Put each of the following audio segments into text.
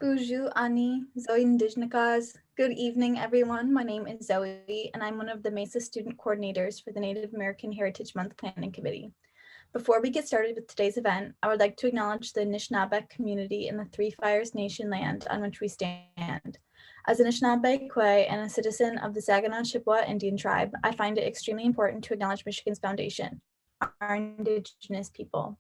Uju Ani, Zoe Indigenous. Good evening, everyone. My name is Zoe, and I'm one of the MESA student coordinators for the Native American Heritage Month Planning Committee. Before we get started with today's event, I would like to acknowledge the Anishinaabe community in the Three Fires Nation land on which we stand. As an Anishinaabe Kwe and a citizen of the Saginaw Chippewa Indian tribe, I find it extremely important to acknowledge Michigan's foundation, our Indigenous people.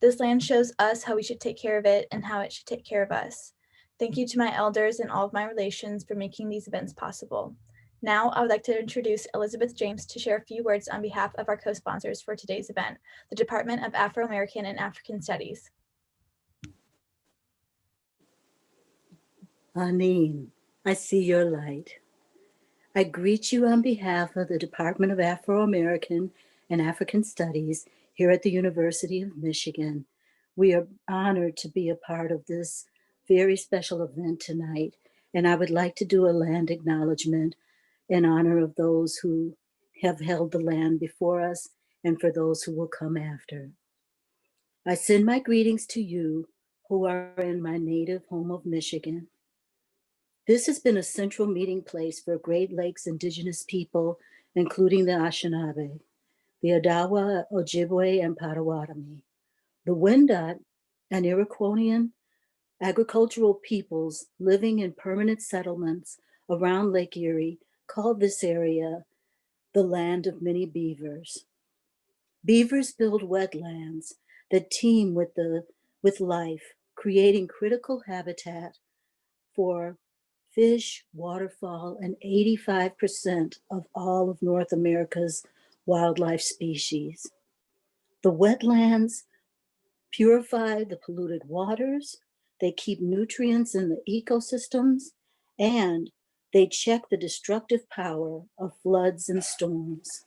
This land shows us how we should take care of it and how it should take care of us. Thank you to my elders and all of my relations for making these events possible. Now, I would like to introduce Elizabeth James to share a few words on behalf of our co-sponsors for today's event, the Department of Afro-American and African Studies. Anin, I see your light. I greet you on behalf of the Department of Afro-American and African Studies here at the University of Michigan. We are honored to be a part of this very special event tonight, and I would like to do a land acknowledgement in honor of those who have held the land before us and for those who will come after. I send my greetings to you who are in my native home of Michigan. This has been a central meeting place for Great Lakes Indigenous people, including the Anishinaabe, the Odawa, Ojibwe, and Potawatomi. The Wendat and Iroquoian agricultural peoples living in permanent settlements around Lake Erie call this area the land of many beavers. Beavers build wetlands that teem with life, creating critical habitat for fish, waterfowl, and 85% of all of North America's wildlife species. The wetlands purify the polluted waters, they keep nutrients in the ecosystems, and they check the destructive power of floods and storms.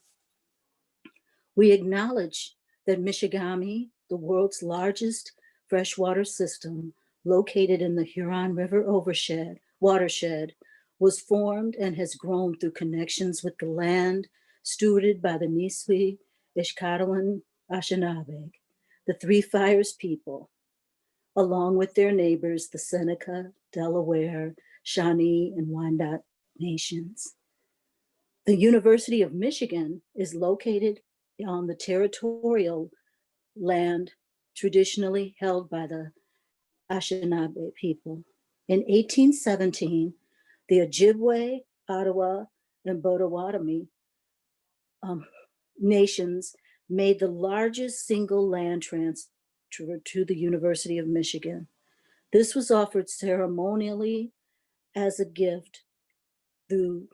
We acknowledge that Michigami, the world's largest freshwater system located in the Huron River watershed, was formed and has grown through connections with the land stewarded by the Niswi, Ishkatawan, Anishinaabe, the Three Fires people, along with their neighbors, the Seneca, Delaware, Shawnee, and Wyandot nations. The University of Michigan is located on the territorial land traditionally held by the Anishinaabe people. In 1817, the Ojibwe, Ottawa, and Potawatomi nations made the largest single land transfer to the University of Michigan. This was offered ceremonially as a gift through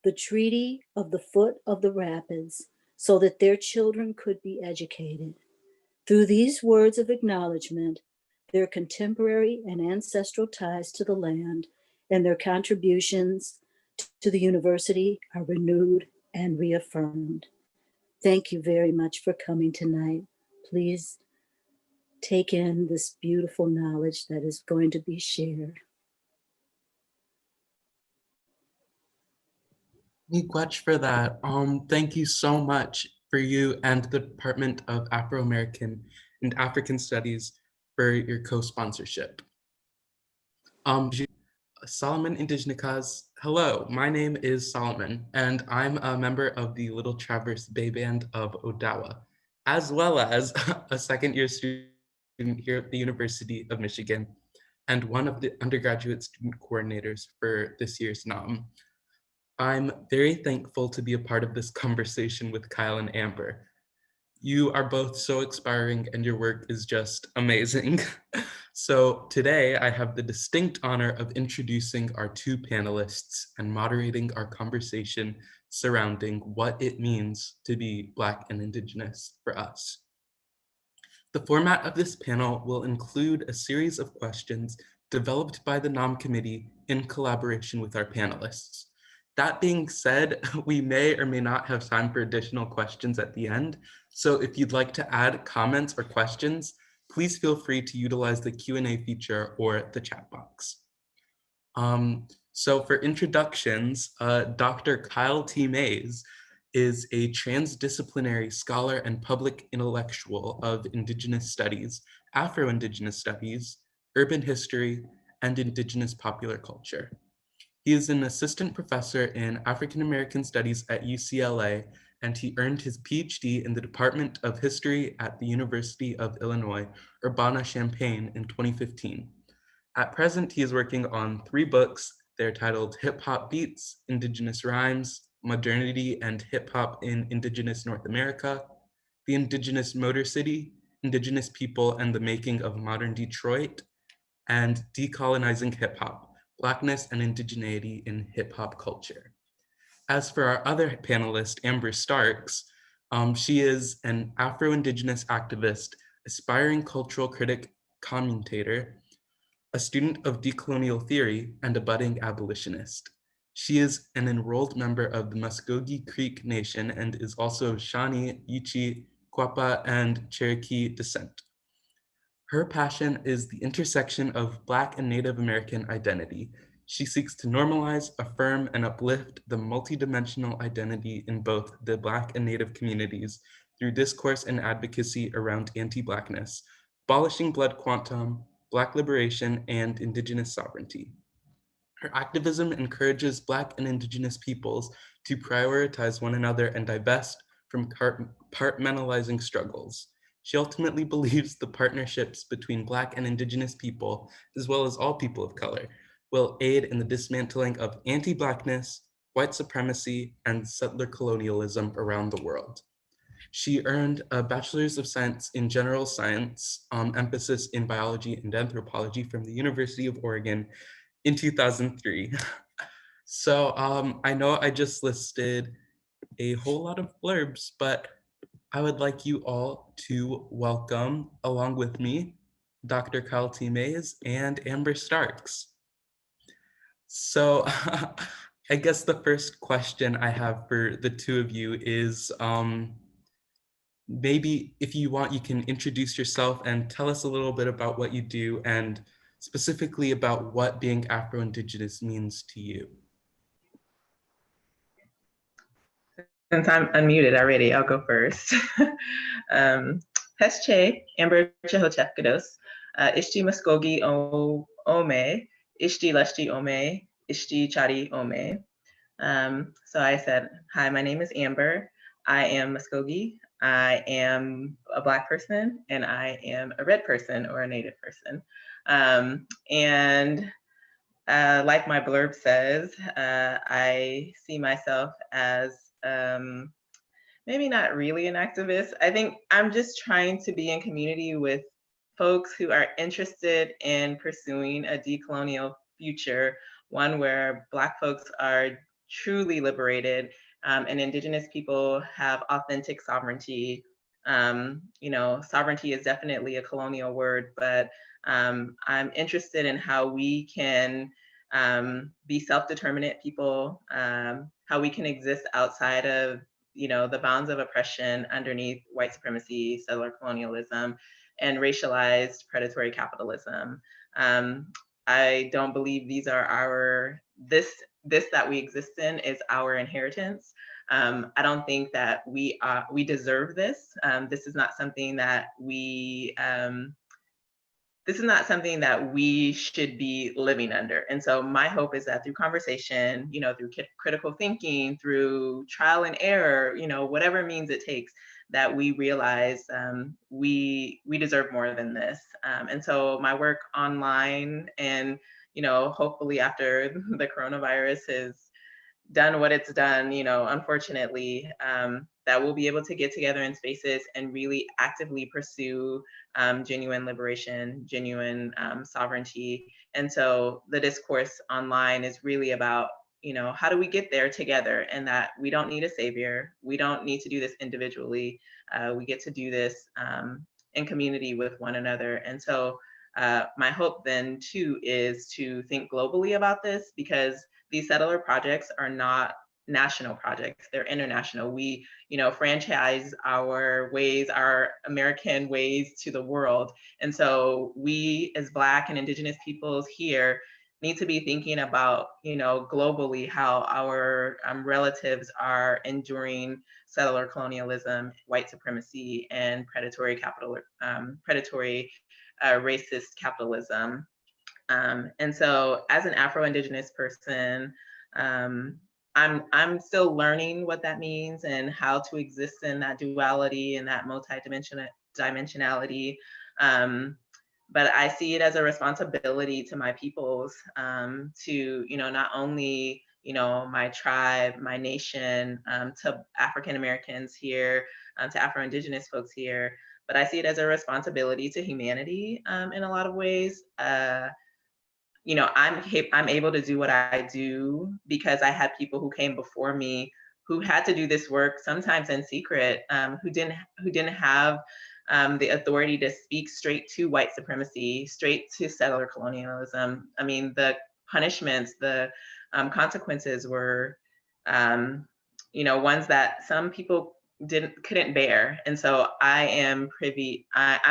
the Treaty of the Foot of the Rapids so that their children could be educated. Through these words of acknowledgement, their contemporary and ancestral ties to the land and their contributions to the university are renewed and reaffirmed. Thank you very much for coming tonight. Please take in this beautiful knowledge that is going to be shared. Miigwech for that. Thank you so much for you and the Department of Afro-American and African Studies for your co-sponsorship. Solomon Indigenous. Hello, my name is Solomon, and I'm a member of the Little Traverse Bay Band of Odawa, as well as a second-year student here at the University of Michigan, and one of the undergraduate student coordinators for this year's NOM. I'm very thankful to be a part of this conversation with Kyle and Amber. You are both so inspiring and your work is just amazing. So today I have the distinct honor of introducing our two panelists and moderating our conversation surrounding what it means to be Black and Indigenous for us. The format of this panel will include a series of questions developed by the NOM committee in collaboration with our panelists. That being said, we may or may not have time for additional questions at the end. So if you'd like to add comments or questions, please feel free to utilize the Q&A feature or the chat box. So for introductions, Dr. Kyle T. Mays is a transdisciplinary scholar and public intellectual of Indigenous studies, Afro-Indigenous studies, urban history, and Indigenous popular culture. He is an assistant professor in African American Studies at UCLA, and he earned his PhD in the Department of History at the University of Illinois, Urbana-Champaign in 2015. At present, he is working on 3 books. They're titled Hip Hop Beats, Indigenous Rhymes, Modernity and Hip Hop in Indigenous North America, The Indigenous Motor City, Indigenous People and the Making of Modern Detroit, and Decolonizing Hip Hop, Blackness and Indigeneity in Hip Hop Culture. As for our other panelist, Amber Starks, she is an Afro-Indigenous activist, aspiring cultural critic, commentator, a student of decolonial theory, and a budding abolitionist. She is an enrolled member of the Muskogee Creek Nation and is also Shawnee, Yuchi, Quapaw, and Cherokee descent. Her passion is the intersection of Black and Native American identity. She seeks to normalize, affirm, and uplift the multidimensional identity in both the Black and Native communities through discourse and advocacy around anti-Blackness, abolishing blood quantum, Black liberation, and Indigenous sovereignty. Her activism encourages Black and Indigenous peoples to prioritize one another and divest from compartmentalizing struggles. She ultimately believes the partnerships between Black and Indigenous people, as well as all people of color, will aid in the dismantling of anti-Blackness, white supremacy, and settler colonialism around the world. She earned a Bachelor's of Science in General Science, emphasis in biology and anthropology from the University of Oregon in 2003. So I know I just listed a whole lot of blurbs, but I would like you all to welcome, along with me, Dr. Kyle T. Mays and Amber Starks. So I guess the first question I have for the two of you is maybe if you want, you can introduce yourself and tell us a little bit about what you do and specifically about what being Afro-Indigenous means to you. Since I'm unmuted already, I'll go first. Pesche, Amber Chehochefkados, Ishti Muskogee Ome, Ishti Leshti Ome, Ishti Chari Ome. So I said, hi, my name is Amber. I am Muskogee. I am a Black person, and I am a red person or a Native person. Like my blurb says, I see myself as maybe not really an activist. I think I'm just trying to be in community with folks who are interested in pursuing a decolonial future, one where Black folks are truly liberated and Indigenous people have authentic sovereignty. Sovereignty is definitely a colonial word, but I'm interested in how we can be self-determinate people, how we can exist outside of the bounds of oppression underneath white supremacy, settler colonialism, and racialized predatory capitalism. I don't believe these are this that we exist in is our inheritance. I don't think that we deserve this. This is not something that we should be living under. And so my hope is that through conversation, through critical thinking, through trial and error, whatever means it takes, that we realize we deserve more than this. And so my work online and, hopefully after the coronavirus has done what it's done, unfortunately, that we'll be able to get together in spaces and really actively pursue genuine liberation, genuine sovereignty. And so the discourse online is really about, how do we get there together, and that we don't need a savior. We don't need to do this individually. We get to do this in community with one another. And so my hope then too is to think globally about this, because these settler projects are not national projects, they're international. We, franchise our ways, our American ways to the world. And so we as Black and Indigenous peoples here need to be thinking about, globally how our relatives are enduring settler colonialism, white supremacy, and predatory racist capitalism. And so as an Afro-Indigenous person, I'm still learning what that means and how to exist in that duality and that dimensionality. But I see it as a responsibility to my peoples, to, not only, my tribe, my nation, to African Americans here, to Afro-Indigenous folks here, but I see it as a responsibility to humanity, in a lot of ways. I'm able to do what I do because I had people who came before me who had to do this work, sometimes in secret, who didn't have the authority to speak straight to white supremacy, straight to settler colonialism. I mean, the punishments, the consequences were, ones that some people couldn't bear. And so I'm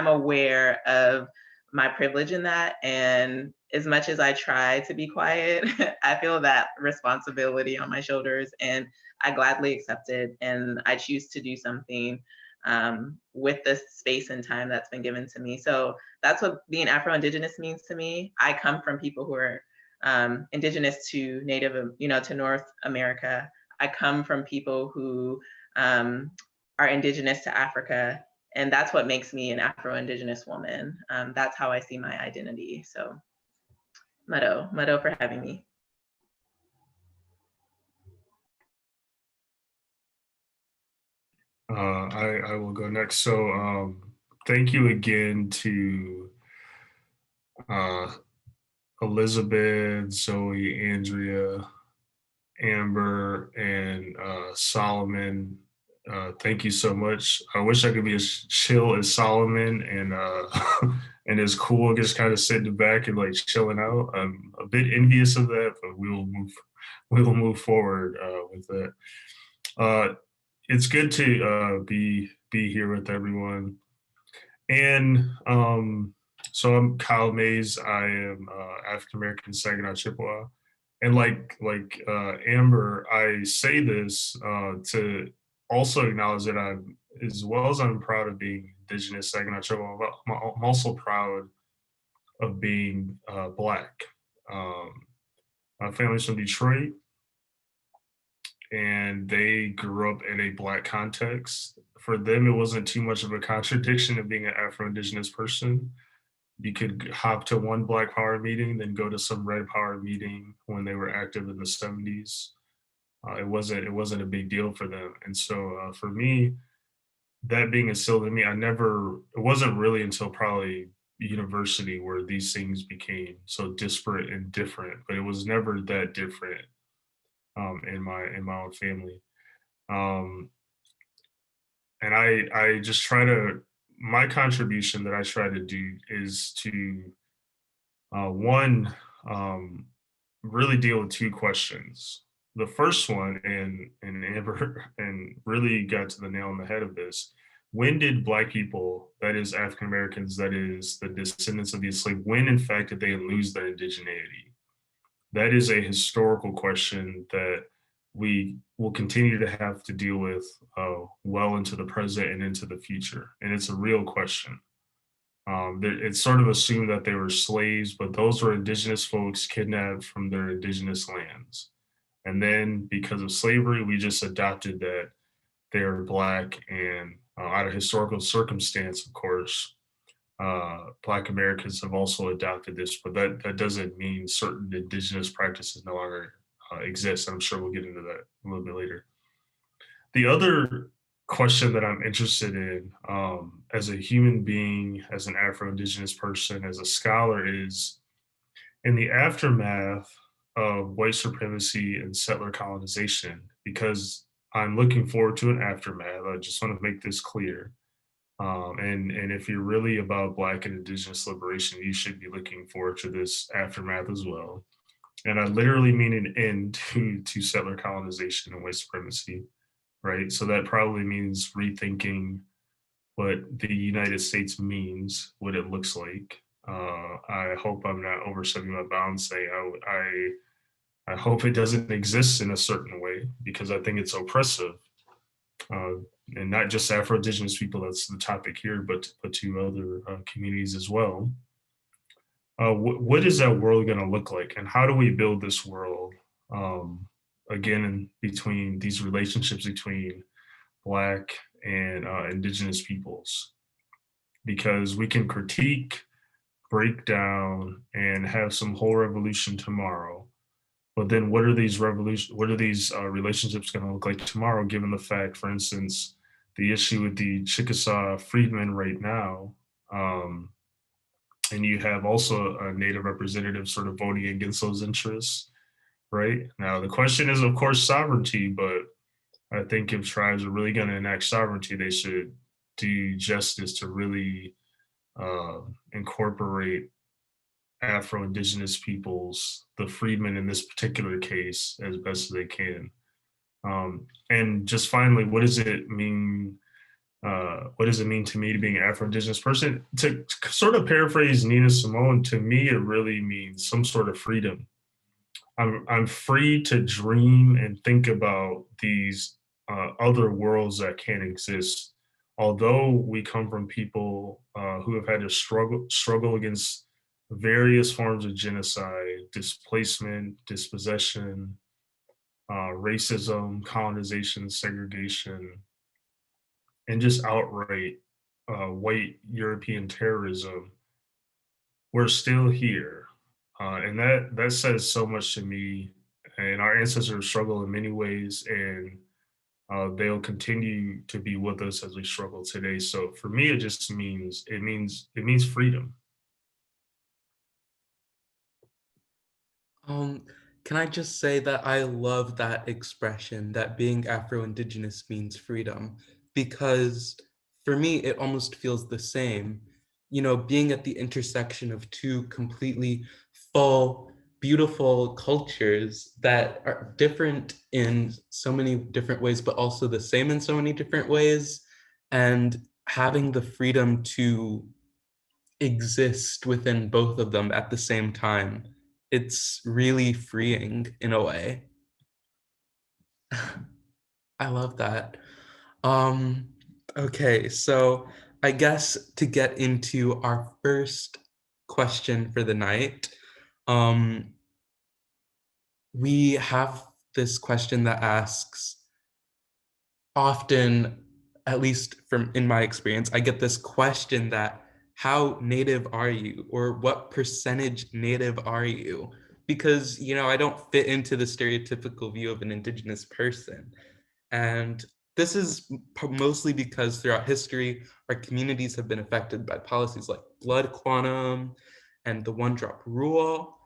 aware of my privilege in that. And as much as I try to be quiet, I feel that responsibility on my shoulders, and I gladly accept it. And I choose to do something with the space and time that's been given to me. So that's what being Afro-Indigenous means to me. I come from people who are Indigenous to Native, to North America. I come from people who are Indigenous to Africa. And that's what makes me an Afro-Indigenous woman. That's how I see my identity. So Mado for having me. I will go next. So thank you again to Elizabeth, Zoe, Andrea, Amber, and Solomon. Thank you so much. I wish I could be as chill as Solomon and and as cool, just kind of sitting back and like chilling out. I'm a bit envious of that, but we will move forward with that. It's good to be here with everyone. And so I'm Kyle Mays. I am African American Saginaw Chippewa. And like Amber, I say this to also acknowledge that as well as I'm proud of being Indigenous Saginaw Chippewa, I'm also proud of being Black. My family's from Detroit, and they grew up in a Black context. For them, it wasn't too much of a contradiction of being an Afro-Indigenous person. You could hop to one Black Power meeting, then go to some Red Power meeting when they were active in the 70s. It wasn't a big deal for them. And so for me, that being instilled in me, it wasn't really until probably university where these things became so disparate and different, but it was never that different in my own family. And I just my contribution that I try to do is to one, really deal with two questions. The first one, and Amber and really got to the nail on the head of this. When did Black people, that is African Americans, that is the descendants of the enslaved, when in fact did they lose their indigeneity? That is a historical question that we will continue to have to deal with well into the present and into the future. And it's a real question. It's sort of assumed that they were slaves, but those were indigenous folks kidnapped from their indigenous lands. And then because of slavery, we just adopted that they're Black, and out of historical circumstance, of course, Black Americans have also adopted this, but that doesn't mean certain indigenous practices no longer exist. I'm sure we'll get into that a little bit later. The other question that I'm interested in as a human being, as an Afro-Indigenous person, as a scholar is in the aftermath of white supremacy and settler colonization, because I'm looking forward to an aftermath. I just want to make this clear. And if you're really about Black and Indigenous liberation, you should be looking forward to this aftermath as well. And I literally mean an end to settler colonization and white supremacy, right? So that probably means rethinking what the United States means, what it looks like. I hope I'm not overstepping my bounds saying I hope it doesn't exist in a certain way, because I think it's oppressive. And not just Afro-Indigenous people, that's the topic here, but to other communities as well. what is that world going to look like, and how do we build this world? Again, in between these relationships between Black and Indigenous peoples, because we can critique, break down, and have some whole revolution tomorrow. But then what are these relationships going to look like tomorrow, given the fact, for instance, the issue with the Chickasaw freedmen right now, and you have also a Native representative sort of voting against those interests, right? Now, the question is, of course, sovereignty, but I think if tribes are really going to enact sovereignty, they should do justice to really incorporate Afro-Indigenous peoples, the freedmen in this particular case, as best as they can. And just finally, what does it mean? What does it mean to me to being an Afro-Indigenous person? To sort of paraphrase Nina Simone, to me, it really means some sort of freedom. I'm free to dream and think about these other worlds that can exist. Although we come from people who have had to struggle against various forms of genocide, displacement, dispossession, racism, colonization, segregation, and just outright white European terrorism, we're still here. And that says so much to me. And our ancestors struggle in many ways, and they'll continue to be with us as we struggle today. So for me, it just means it means freedom. Can I just say that I love that expression that being Afro-Indigenous means freedom, because for me, it almost feels the same. You know, being at the intersection of two completely full, beautiful cultures that are different in so many different ways, but also the same in so many different ways, and having the freedom to exist within both of them at the same time. It's really freeing in a way. I love that. Um, okay, so I guess to get into our first question for the night, we have this question that asks, often, at least from in my experience, I get this question that, how Native are you? Or what percentage Native are you? Because, you know, I don't fit into the stereotypical view of an Indigenous person. And this is mostly because throughout history, our communities have been affected by policies like blood quantum and the one-drop rule.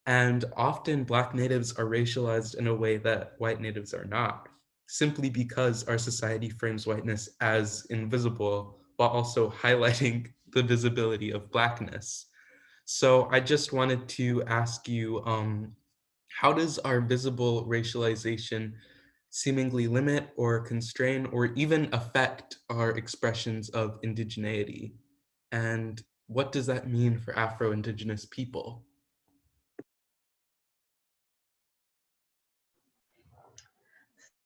And often Black Natives are racialized in a way that white Natives are not, simply because our society frames whiteness as invisible while also highlighting the visibility of Blackness. So I just wanted to ask you, how does our visible racialization seemingly limit or constrain or even affect our expressions of indigeneity? And what does that mean for Afro-Indigenous people?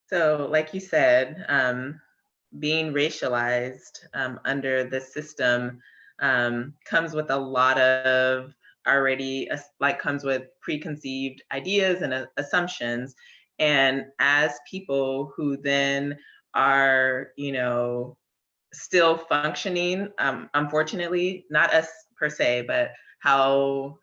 So, like you said, being racialized under the system comes with a lot of comes with preconceived ideas and assumptions. And as people who then are, still functioning, unfortunately, not us per se, but how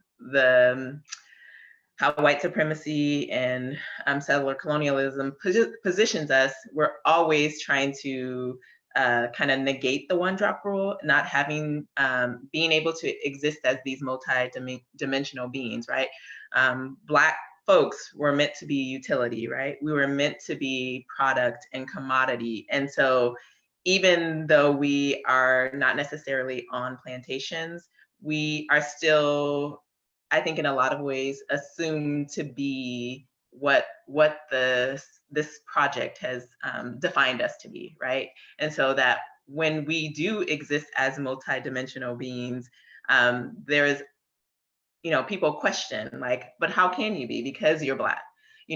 white supremacy and settler colonialism positions us, we're always trying to kind of negate the one-drop rule, not having, being able to exist as these multi-dimensional beings, right? Black folks were meant to be utility, right? We were meant to be product and commodity. And so even though we are not necessarily on plantations, we are still, I think in a lot of ways, assumed to be what this project has defined us to be, right? And so that when we do exist as multidimensional beings, there is, people question like, but how can you be? Because you're Black.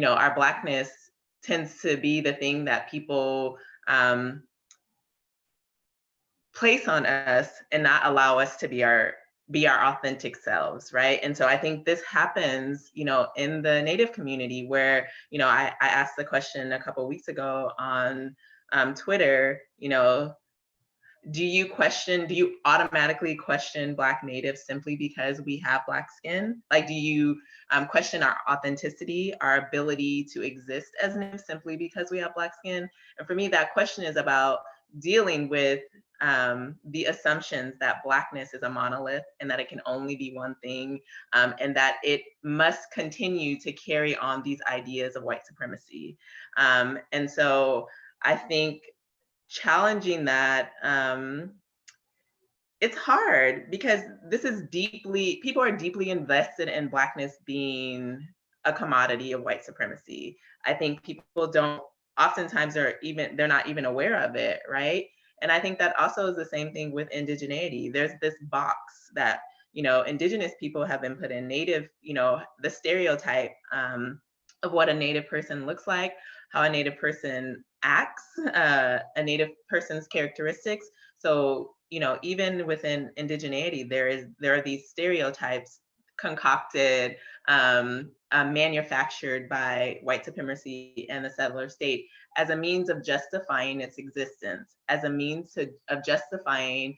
Our Blackness tends to be the thing that people place on us and not allow us to be be our authentic selves, right? And so I think this happens, in the Native community where, I asked the question a couple of weeks ago on Twitter, do you automatically question Black natives simply because we have Black skin? Like, do you question our authenticity, our ability to exist as natives simply because we have Black skin? And for me, that question is about dealing with the assumptions that Blackness is a monolith and that it can only be one thing, and that it must continue to carry on these ideas of white supremacy. And so I think challenging that, it's hard because people are deeply invested in Blackness being a commodity of white supremacy. I think people don't, oftentimes they're not even aware of it, right? And I think that also is the same thing with indigeneity. There's this box that, Indigenous people have been put in. Native, the stereotype of what a Native person looks like, how a Native person acts, a Native person's characteristics. So, even within indigeneity, there are these stereotypes concocted, manufactured by white supremacy and the settler state as a means of justifying its existence, as a means of justifying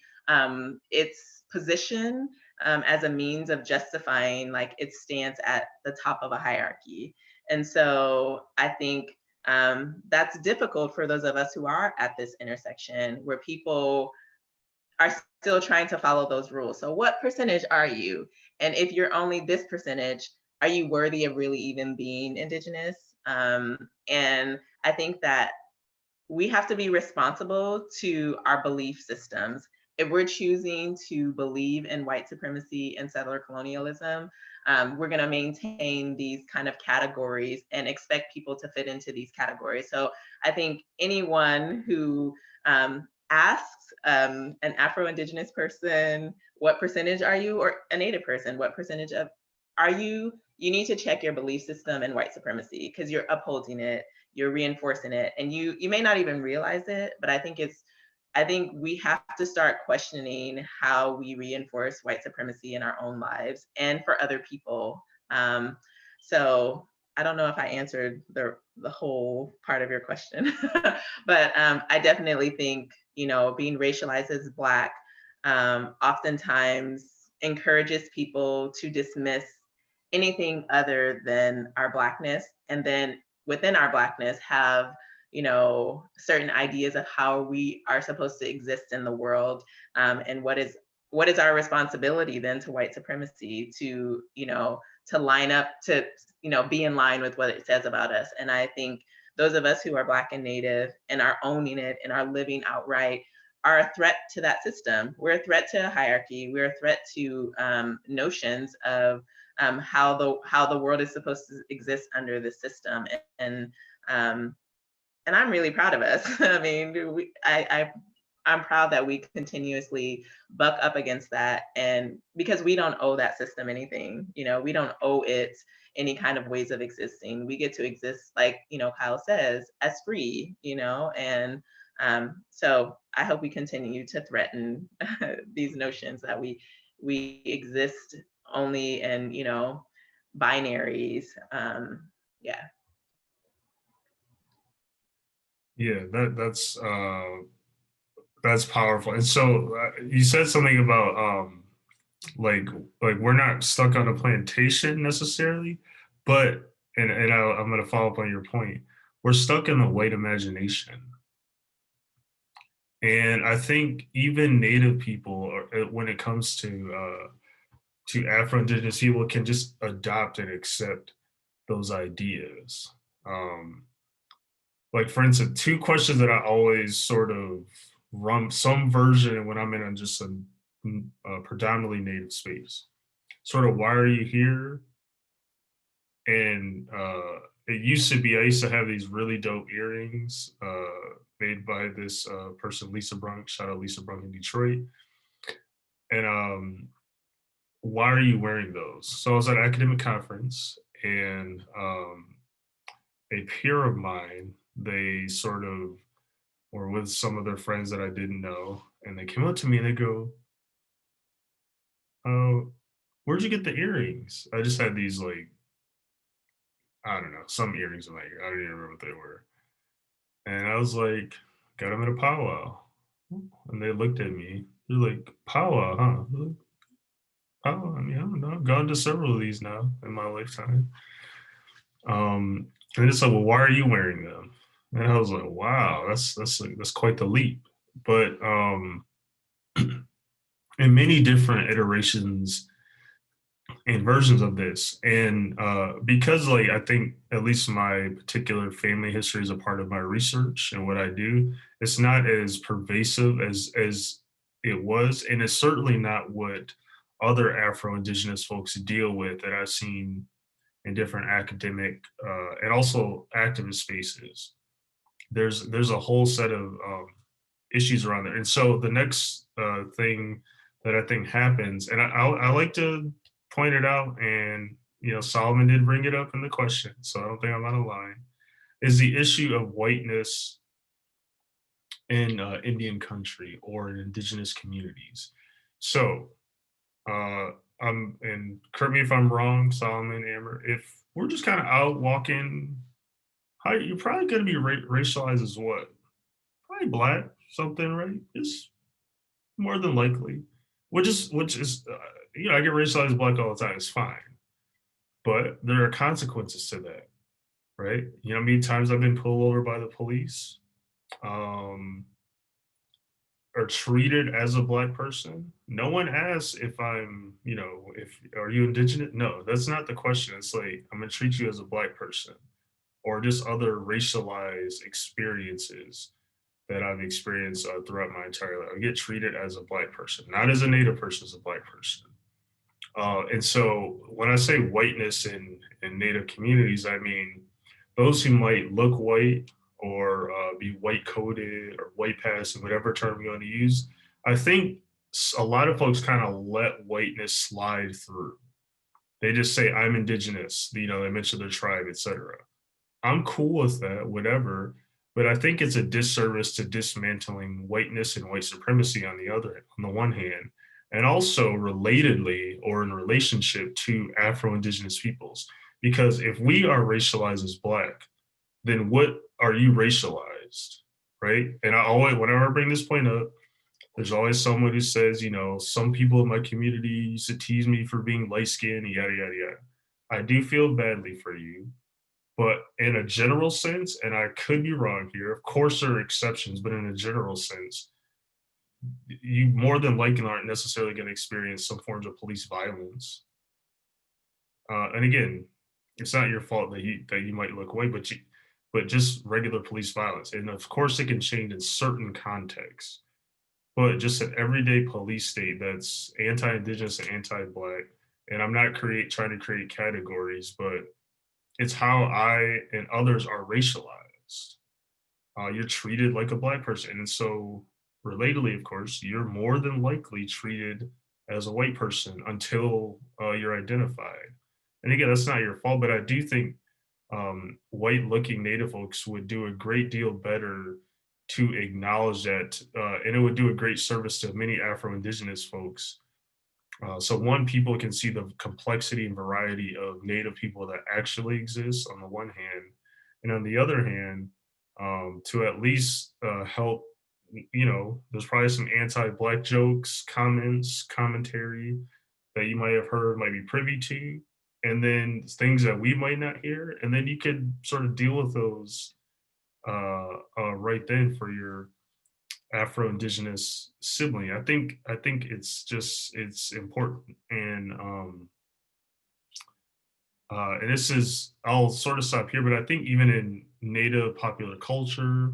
its position, as a means of justifying like its stance at the top of a hierarchy. And so I think that's difficult for those of us who are at this intersection where people are still trying to follow those rules. So what percentage are you? And if you're only this percentage, are you worthy of really even being Indigenous? And I think that we have to be responsible to our belief systems. If we're choosing to believe in white supremacy and settler colonialism, we're going to maintain these kind of categories and expect people to fit into these categories. So I think anyone who asks an Afro-Indigenous person, what percentage are you, or a Native person, what percentage of are you, you need to check your belief system in white supremacy because you're upholding it, you're reinforcing it, and you may not even realize it, but I think we have to start questioning how we reinforce white supremacy in our own lives and for other people. So I don't know if I answered the whole part of your question, but I definitely think, being racialized as Black oftentimes encourages people to dismiss anything other than our Blackness, and then within our Blackness have certain ideas of how we are supposed to exist in the world, and what is our responsibility then to white supremacy to line up to be in line with what it says about us. And I think those of us who are Black and Native and are owning it and are living outright are a threat to that system. We're a threat to hierarchy. We're a threat to notions of how the world is supposed to exist under the system. And I'm really proud of us. I mean, I'm proud that we continuously buck up against that, and because we don't owe that system anything, we don't owe it any kind of ways of existing. We get to exist, like Kyle says, as free, and so I hope we continue to threaten these notions that we exist only in binaries. Yeah. Yeah, that's powerful. And so you said something about like we're not stuck on a plantation necessarily, but and I'm going to follow up on your point. We're stuck in the white imagination. And I think even Native people, when it comes to Afro-Indigenous people, can just adopt and accept those ideas. Like, for instance, two questions that I always sort of run some version when I'm in just a predominantly Native space. Sort of, why are you here? And it used to be, I used to have these really dope earrings made by this person, Lisa Brunk, shout out Lisa Brunk in Detroit. And why are you wearing those? So I was at an academic conference, and a peer of mine, they sort of were with some of their friends that I didn't know, and they came up to me and they go, where'd you get the earrings? I just had these like, I don't know, some earrings in my ear. I don't even remember what they were. And I was like, got them at a powwow. And they looked at me. They're like, powwow, huh? I was like, powwow? I mean, I don't know. I've gone to several of these now in my lifetime. And it's like, well, why are you wearing them? And I was like, wow, that's quite the leap. But in many different iterations and versions of this, and because like I think at least my particular family history is a part of my research and what I do, it's not as pervasive as it was, and it's certainly not what other Afro-Indigenous folks deal with that I've seen in different academic and also activist spaces. There's a whole set of issues around there, and so the next thing that I think happens, and I like to point it out, and Solomon did bring it up in the question, so I don't think I'm out of line, is the issue of whiteness in Indian country or in indigenous communities. So uh, and correct me if I'm wrong, Solomon, Amber, if we're just kind of out walking, how you're probably going to be racialized as what? Probably black, something, right? It's more than likely. Which is I get racialized as black all the time. It's fine, but there are consequences to that, right? You know how many times I've been pulled over by the police, um, or treated as a black person. No one asks if I'm, if are you indigenous? No, that's not the question. It's like I'm gonna treat you as a black person, or just other racialized experiences that I've experienced throughout my entire life. I get treated as a black person, not as a native person, as a black person. And so when I say whiteness in native communities, I mean those who might look white or be white coded or white passing, whatever term you want to use. I think a lot of folks kind of let whiteness slide through. They just say, I'm indigenous, they mention their tribe, etc. I'm cool with that, whatever. But I think it's a disservice to dismantling whiteness and white supremacy on the one hand, and also relatedly or in relationship to Afro-Indigenous peoples. Because if we are racialized as black, then what are you racialized, right? And I always, whenever I bring this point up, there's always someone who says, some people in my community used to tease me for being light skinned, yada, yada, yada. I do feel badly for you. But in a general sense, and I could be wrong here, of course there are exceptions, but in a general sense, you more than likely aren't necessarily going to experience some forms of police violence. And again, it's not your fault that you might look away, but just regular police violence. And of course it can change in certain contexts. But just an everyday police state that's anti-Indigenous and anti-Black, and I'm not trying to create categories, but it's how I and others are racialized. You're treated like a black person. And so, relatedly, of course, you're more than likely treated as a white person until you're identified. And again, that's not your fault, but I do think white looking Native folks would do a great deal better to acknowledge that, and it would do a great service to many Afro-Indigenous folks. So one, people can see the complexity and variety of Native people that actually exist on the one hand, and on the other hand, to at least help, there's probably some anti-Black jokes, comments, commentary that you might have heard, might be privy to, and then things that we might not hear, and then you could sort of deal with those right then for your Afro-Indigenous sibling. I think it's important, and this is, I'll sort of stop here, but I think even in Native popular culture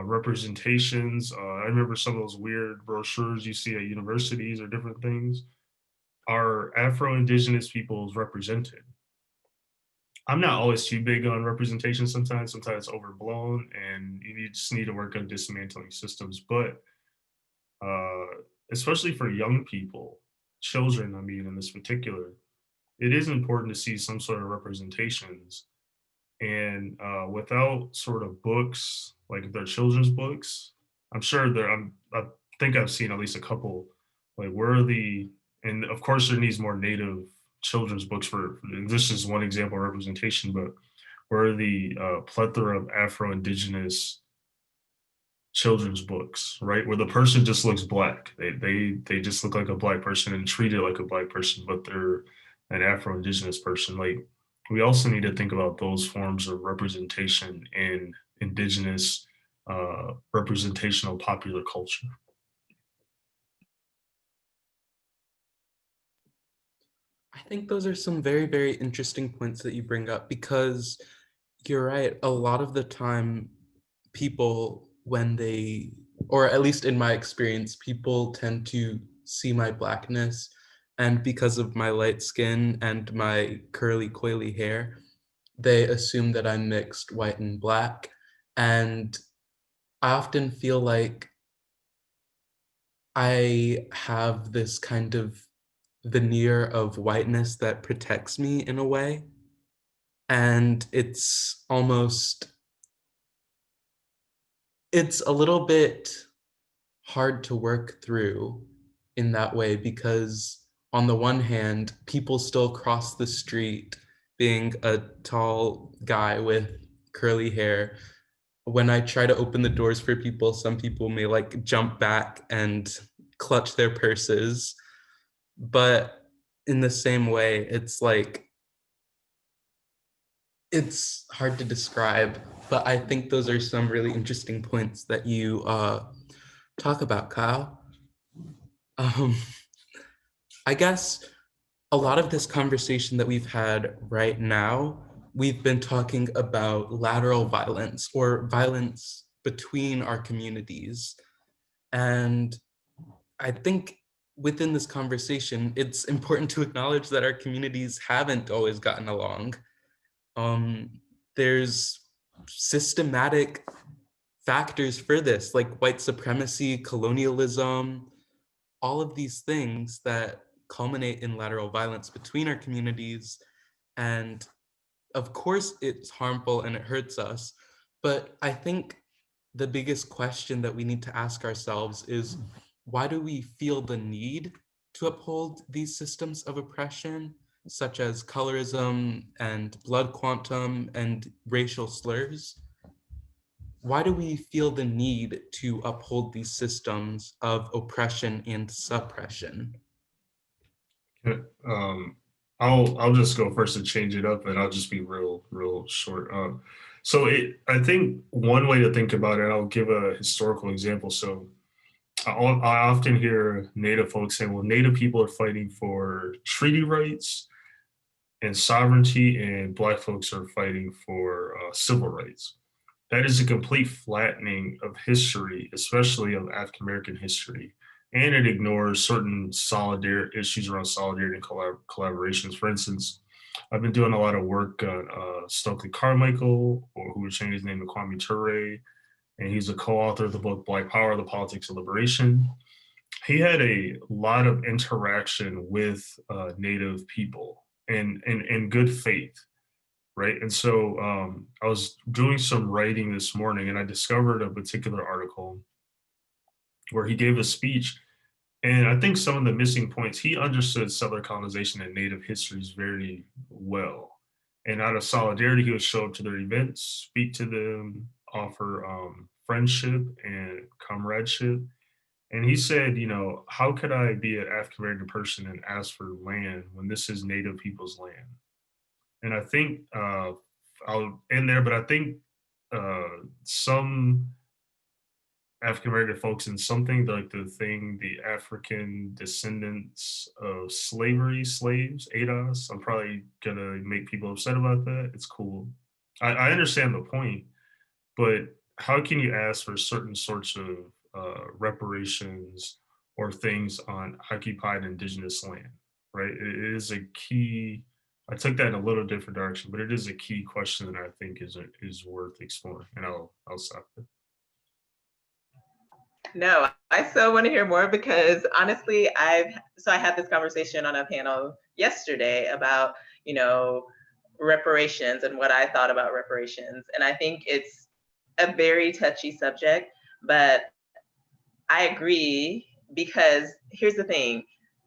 representations, I remember some of those weird brochures you see at universities or different things, are Afro-Indigenous peoples represented. I'm not always too big on representation sometimes. Sometimes it's overblown, and you just need to work on dismantling systems. But uh, especially for young people, children, I mean, in this particular, it is important to see some sort of representations. And without sort of books, like if they're children's books, I'm sure I think I've seen at least a couple Like, where are the, and of course there needs more Native children's books and this is one example of representation, but where are the plethora of Afro-Indigenous children's books, right? Where the person just looks Black. They just look like a Black person and treated like a Black person, but they're an Afro-Indigenous person. Like, we also need to think about those forms of representation in Indigenous representational popular culture. I think those are some very, very interesting points that you bring up, because you're right. A lot of the time, people, when they, or at least in my experience, people tend to see my Blackness, and because of my light skin and my curly, coily hair, they assume that I'm mixed white and Black. And I often feel like I have this kind of veneer of whiteness that protects me in a way. And it's a little bit hard to work through in that way, because on the one hand, people still cross the street being a tall guy with curly hair. When I try to open the doors for people, some people may like jump back and clutch their purses. But in the same way, it's like, it's hard to describe, but I think those are some really interesting points that you talk about, Kyle. I guess a lot of this conversation that we've had right now, we've been talking about lateral violence, or violence between our communities. And I think within this conversation, it's important to acknowledge that our communities haven't always gotten along. There's systematic factors for this, like white supremacy, colonialism, all of these things that culminate in lateral violence between our communities. And of course, it's harmful and it hurts us. But I think the biggest question that we need to ask ourselves is, why do we feel the need to uphold these systems of oppression, such as colorism and blood quantum and racial slurs? Why do we feel the need to uphold these systems of oppression and suppression? Um, I'll just go first and change it up, and I'll just be real short. I think one way to think about it, I'll give a historical example. So I often hear Native folks saying, well, Native people are fighting for treaty rights and sovereignty, and Black folks are fighting for civil rights. That is a complete flattening of history, especially of African American history. And it ignores certain issues around solidarity and collaborations. For instance, I've been doing a lot of work on Stokely Carmichael, or who was changing his name to Kwame Ture, and he's a co-author of the book Black Power, The Politics of Liberation. He had a lot of interaction with Native people in good faith, right? And so I was doing some writing this morning, and I discovered a particular article where he gave a speech. And I think some of the missing points, he understood settler colonization and Native histories very well. And out of solidarity, he would show up to their events, speak to them, offer friendship and comradeship. And he said, how could I be an African American person and ask for land when this is Native people's land? And I think I'll end there, but I think some African American folks in something like the African descendants of slaves, ADOS. I'm probably gonna make people upset about that. It's cool. I understand the point, but how can you ask for certain sorts of reparations or things on occupied indigenous land, right? It is a key. I took that in a little different direction, but it is a key question that I think is worth exploring. And I'll stop there. No, I still want to hear more, because honestly, I had this conversation on a panel yesterday about, reparations and what I thought about reparations. And I think it's a very touchy subject, but I agree because here's the thing,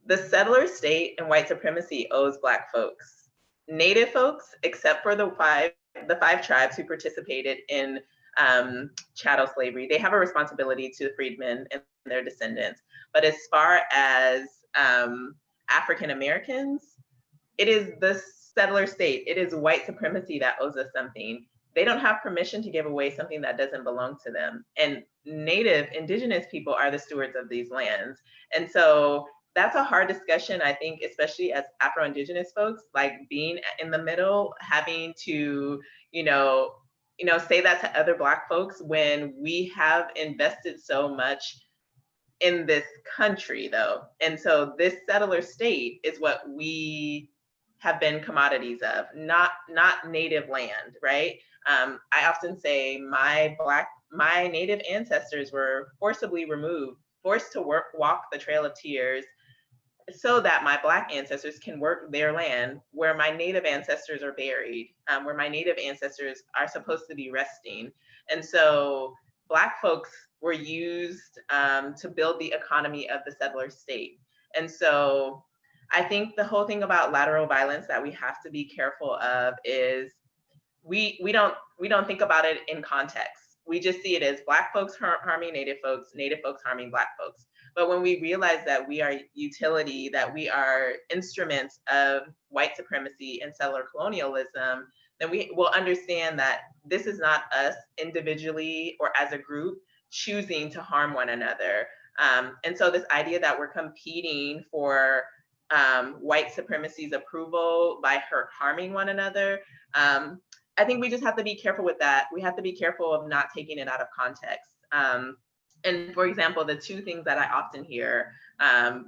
the settler state and white supremacy owes Black folks. Native folks, except for the five tribes who participated in chattel slavery, they have a responsibility to the freedmen and their descendants. But as far as African Americans, it is the settler state, it is white supremacy that owes us something. They don't have permission to give away something that doesn't belong to them. And Native, Indigenous people are the stewards of these lands. And so that's a hard discussion, I think, especially as Afro-Indigenous folks, like being in the middle, having to, say that to other Black folks when we have invested so much in this country, though. And so this settler state is what we have been commodities of, not native land, right? I often say my Native ancestors were forcibly removed, forced to walk the Trail of Tears so that my Black ancestors can work their land where my Native ancestors are buried, where my Native ancestors are supposed to be resting. And so Black folks were used to build the economy of the settler state. And so I think the whole thing about lateral violence that we have to be careful of is we don't think about it in context. We just see it as Black folks harming Native folks harming Black folks. But when we realize that we are utility, that we are instruments of white supremacy and settler colonialism, then we will understand that this is not us individually or as a group choosing to harm one another. And so this idea that we're competing for white supremacy's approval by harming one another, I think we just have to be careful with that. We have to be careful of not taking it out of context. And for example, the two things that I often hear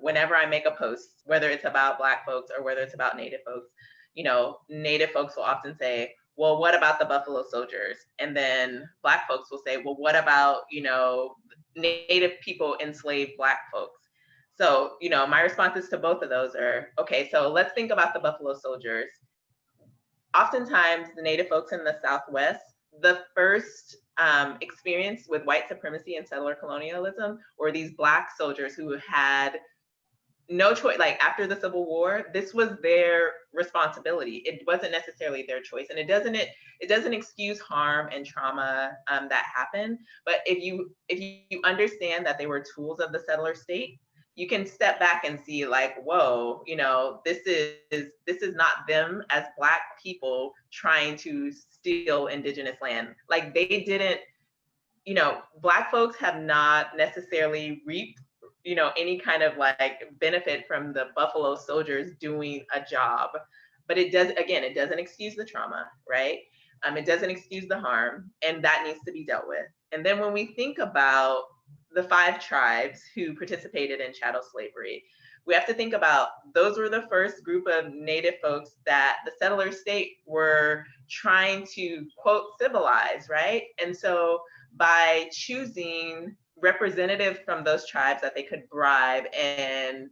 whenever I make a post, whether it's about Black folks or whether it's about Native folks, Native folks will often say, well, what about the Buffalo Soldiers? And then Black folks will say, well, what about, Native people enslaved Black folks? So, my responses to both of those are, okay, so let's think about the Buffalo Soldiers. Oftentimes, the Native folks in the Southwest, the first experience with white supremacy and settler colonialism were these Black soldiers who had no choice. Like after the Civil War, this was their responsibility. It wasn't necessarily their choice, and it doesn't excuse harm and trauma that happened. But if you understand that they were tools of the settler state, you can step back and see like, whoa, this is not them as Black people trying to steal Indigenous land. Like they didn't, Black folks have not necessarily reaped, any kind of like benefit from the Buffalo Soldiers doing a job. But it doesn't excuse the trauma, right? It doesn't excuse the harm, and that needs to be dealt with. And then when we think about the 5 tribes who participated in chattel slavery, we have to think about those were the first group of Native folks that the settler state were trying to, quote, civilize, right? And so by choosing representatives from those tribes that they could bribe and,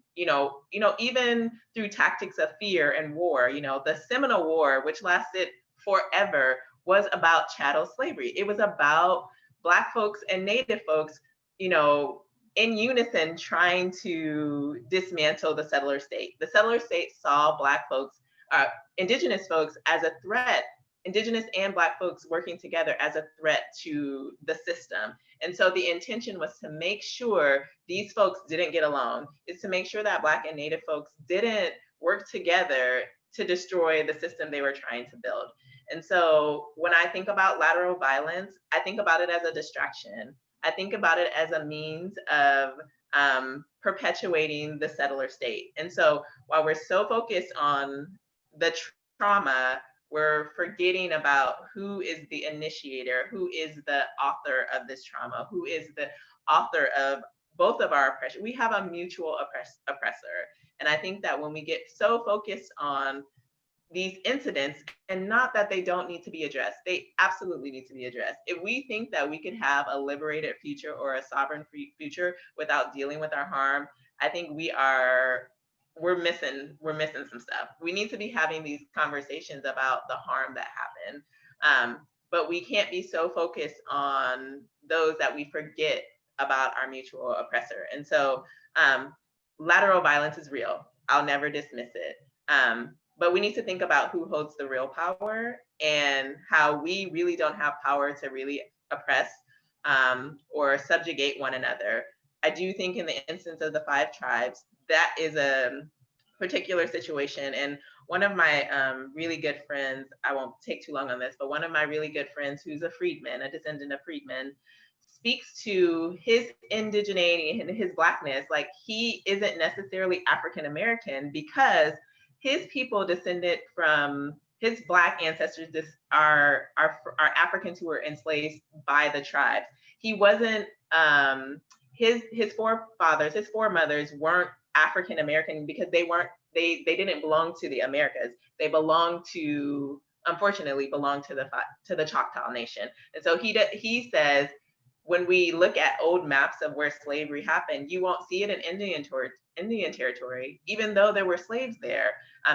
even through tactics of fear and war, the Seminole War, which lasted forever, was about chattel slavery. It was about Black folks and Native folks, in unison trying to dismantle the settler state. The settler state saw Black folks, Indigenous folks as a threat, Indigenous and Black folks working together as a threat to the system. And so the intention was to make sure these folks didn't get along, is to make sure that Black and Native folks didn't work together to destroy the system they were trying to build. And so when I think about lateral violence, I think about it as a distraction. I think about it as a means of perpetuating the settler state. And so while we're so focused on the trauma, we're forgetting about who is the initiator, who is the author of this trauma, who is the author of both of our oppression. We have a mutual oppressor. And I think that when we get so focused on these incidents, and not that they don't need to be addressed, they absolutely need to be addressed. If we think that we could have a liberated future or a sovereign future without dealing with our harm, I think we're missing some stuff. We need to be having these conversations about the harm that happened, but we can't be so focused on those that we forget about our mutual oppressor. And so lateral violence is real. I'll never dismiss it. But we need to think about who holds the real power and how we really don't have power to really oppress or subjugate one another. I do think in the instance of the 5 tribes, that is a particular situation. And one of my really good friends, I won't take too long on this, but one of my really good friends who's a freedman, a descendant of freedmen, speaks to his indigeneity and his Blackness like he isn't necessarily African American because his people descended from his Black ancestors are Africans who were enslaved by the tribes. He wasn't his forefathers, his foremothers weren't African American because they didn't belong to the Americas. They belonged to, unfortunately, belonged to the Choctaw Nation. And so he says, when we look at old maps of where slavery happened, you won't see it in Indian territory, even though there were slaves there,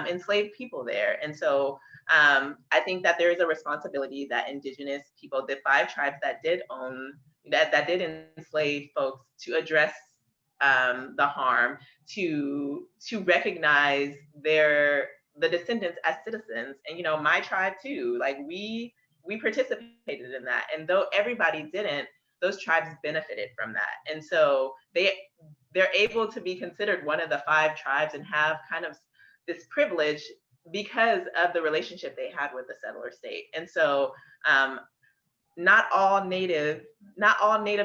enslaved people there. And so I think that there is a responsibility that Indigenous people, the 5 tribes that did enslave folks, to address the harm, to recognize the descendants as citizens. And my tribe too, like we participated in that. And though everybody didn't, those tribes benefited from that. And so they're able to be considered one of the 5 tribes and have kind of this privilege because of the relationship they had with the settler state. And so not all native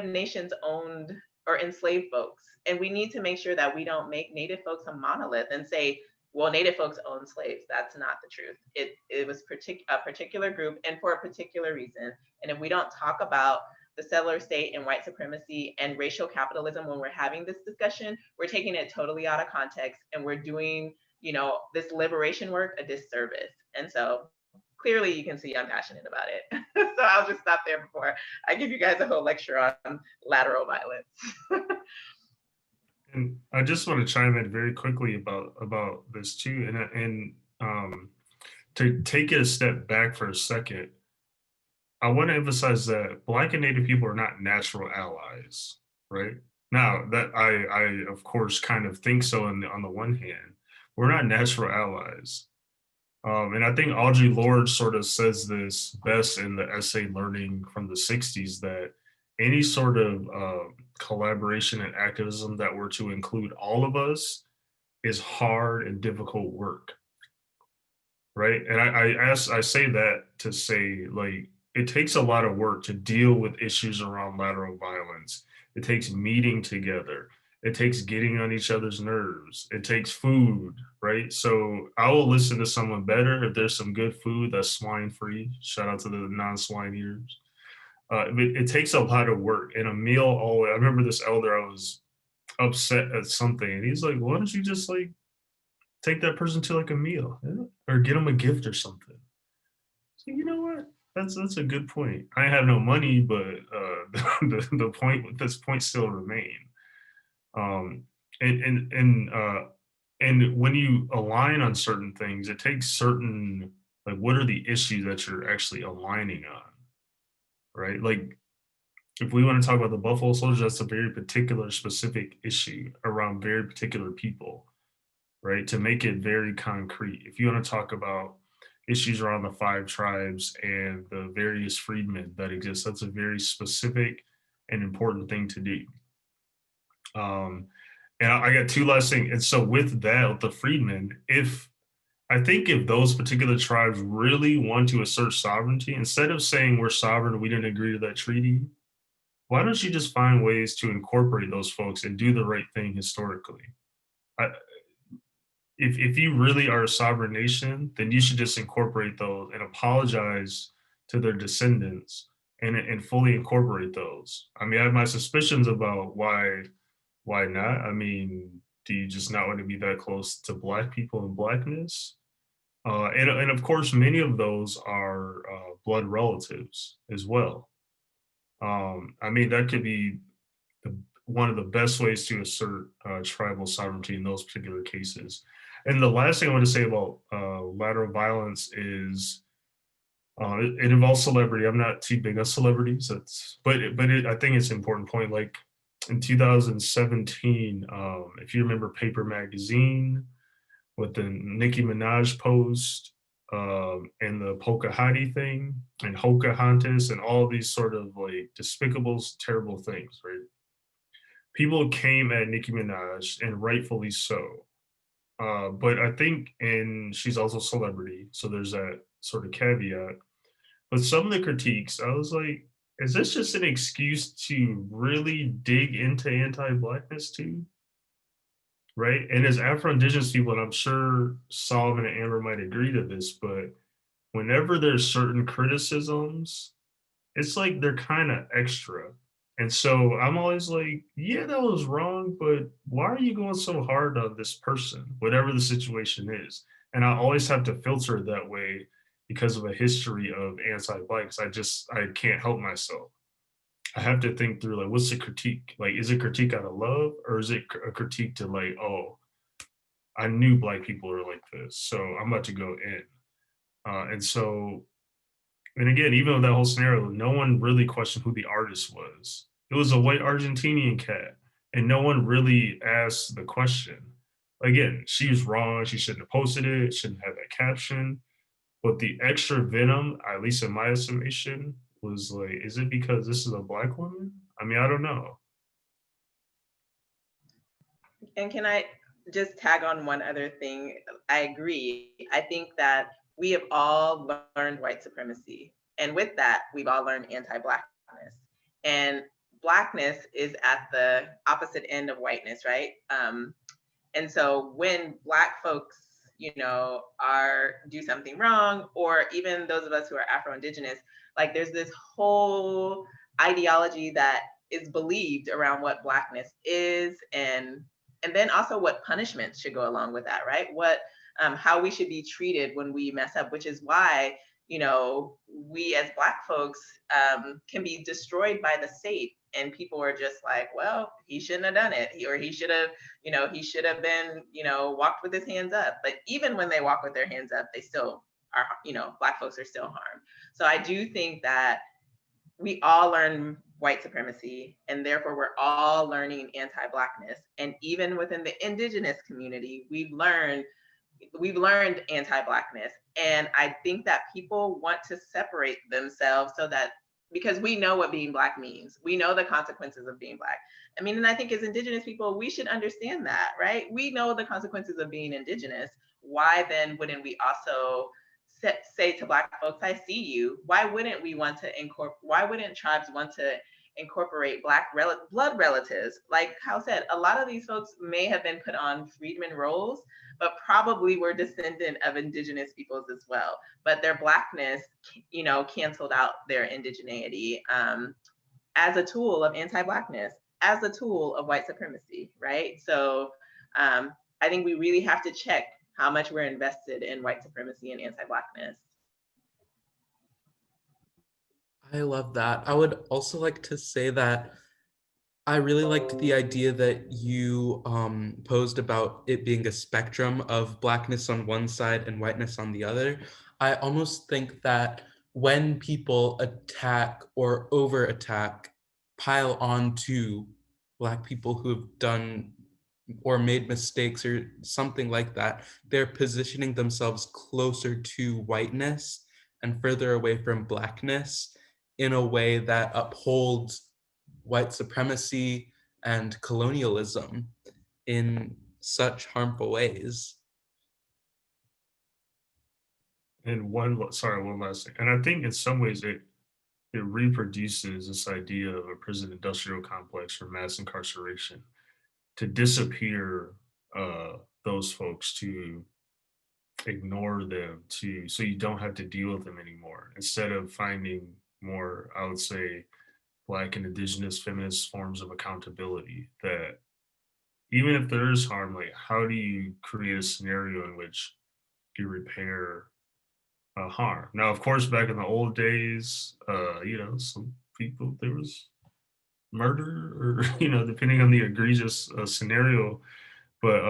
nations owned or enslaved folks. And we need to make sure that we don't make Native folks a monolith and say, well, Native folks own slaves. That's not the truth. It was a particular group and for a particular reason. And if we don't talk about the settler state and white supremacy and racial capitalism when we're having this discussion, we're taking it totally out of context and we're doing, this liberation work a disservice. And so clearly you can see I'm passionate about it. So I'll just stop there before I give you guys a whole lecture on lateral violence. And I just want to chime in very quickly about this too, and to take it a step back for a second, I want to emphasize that Black and Native people are not natural allies, right? Now that I of course kind of think so on the one hand, we're not natural allies. And I think Audre Lorde sort of says this best in the essay Learning from the 60s, that any sort of collaboration and activism that were to include all of us is hard and difficult work, right? And I say that to say, like, it takes a lot of work to deal with issues around lateral violence. It takes meeting together. It takes getting on each other's nerves. It takes food, right? So I will listen to someone better if there's some good food that's swine-free. Shout out to the non-swine eaters. It takes a lot of work, and a meal always. I remember this elder, I was upset at something, and he's like, why don't you just like take that person to like a meal or get them a gift or something? So you know what? That's a good point. I have no money, but the point still remain. And when you align on certain things, it takes certain, like, what are the issues that you're actually aligning on, right? Like, if we want to talk about the Buffalo Soldiers, that's a very particular, specific issue around very particular people, right? To make it very concrete. If you want to talk about issues around the 5 tribes and the various freedmen that exist, that's a very specific and important thing to do. And I got 2 last things. And so with that, with the freedmen, if those particular tribes really want to assert sovereignty, instead of saying we're sovereign, we didn't agree to that treaty, why don't you just find ways to incorporate those folks and do the right thing historically? If you really are a sovereign nation, then you should just incorporate those and apologize to their descendants and fully incorporate those. I mean, I have my suspicions about why not? I mean, do you just not want to be that close to Black people and Blackness? And of course, many of those are blood relatives as well. I mean, that could be one of the best ways to assert tribal sovereignty in those particular cases. And the last thing I want to say about lateral violence is it involves celebrity. I'm not too big on celebrities, I think it's an important point. Like, in 2017, if you remember Paper Magazine with the Nicki Minaj post, and the Pocahontas thing and Pocahontas and all these sort of like despicable, terrible things, right? People came at Nicki Minaj, and rightfully so. But I think, and she's also a celebrity, so there's that sort of caveat. But some of the critiques, I was like, is this just an excuse to really dig into anti-Blackness too? Right? And as Afro-Indigenous people, and I'm sure Solomon and Amber might agree to this, but whenever there's certain criticisms, it's like they're kind of extra. And so I'm always like, yeah, that was wrong, but why are you going so hard on this person, whatever the situation is? And I always have to filter it that way because of a history of anti-Blacks. I can't help myself. I have to think through like, what's the critique? Like, is it critique out of love, or is it a critique to like, oh, I knew Black people are like this, so I'm about to go in. And so, and again, even with that whole scenario, no one really questioned who the artist was. It was a white Argentinian cat, and no one really asked the question. Again, she's wrong. She shouldn't have posted it. Shouldn't have that caption. But the extra venom, at least in my estimation, was like, is it because this is a Black woman? I mean, I don't know. And can I just tag on one other thing? I agree. I think that we have all learned white supremacy. And with that, we've all learned anti-Blackness. And Blackness is at the opposite end of whiteness, right? And so when Black folks, do something wrong, or even those of us who are Afro-Indigenous, like there's this whole ideology that is believed around what Blackness is, and then also what punishments should go along with that, right? How we should be treated when we mess up, which is why, we as Black folks can be destroyed by the state. And people are just like, well, he shouldn't have done it. He should have been, walked with his hands up. But even when they walk with their hands up, they still are, Black folks are still harmed. So I do think that we all learn white supremacy, and therefore we're all learning anti-Blackness. And even within the Indigenous community, we've learned anti-Blackness. And I think that people want to separate themselves so that, because we know what being Black means. We know the consequences of being Black. I mean, and I think as Indigenous people, we should understand that, right? We know the consequences of being Indigenous. Why then wouldn't we also say to Black folks, I see you? Why wouldn't we want to why wouldn't tribes want to incorporate Black blood relatives? Like Hal said, a lot of these folks may have been put on freedman roles, but probably were descendant of Indigenous peoples as well. But their Blackness, canceled out their indigeneity as a tool of anti-Blackness, as a tool of white supremacy, right? So I think we really have to check how much we're invested in white supremacy and anti-Blackness. I love that. I would also like to say that I really liked the idea that you posed about it being a spectrum of Blackness on one side and whiteness on the other. I almost think that when people attack or over attack, pile on to Black people who have done or made mistakes or something like that, they're positioning themselves closer to whiteness and further away from Blackness in a way that upholds white supremacy and colonialism in such harmful ways. And one last thing. And I think in some ways it reproduces this idea of a prison industrial complex or mass incarceration to disappear those folks, to ignore them, so you don't have to deal with them anymore, instead of finding more, I would say, Black and Indigenous feminist forms of accountability. That even if there is harm, like how do you create a scenario in which you repair harm? Now, of course, back in the old days, some people, there was murder, or depending on the egregious scenario, but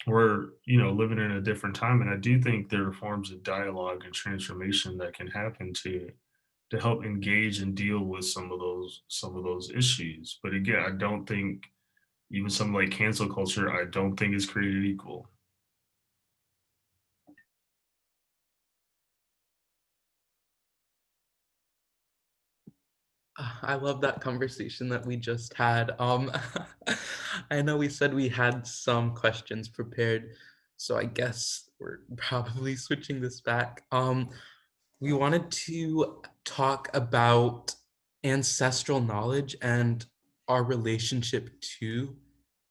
we're living in a different time, and I do think there are forms of dialogue and transformation that can happen to to help engage and deal with some of those issues. But again, I don't think even something like cancel culture, I don't think is created equal. I love that conversation that we just had. I know we said we had some questions prepared, so I guess we're probably switching this back. We wanted to talk about ancestral knowledge and our relationship to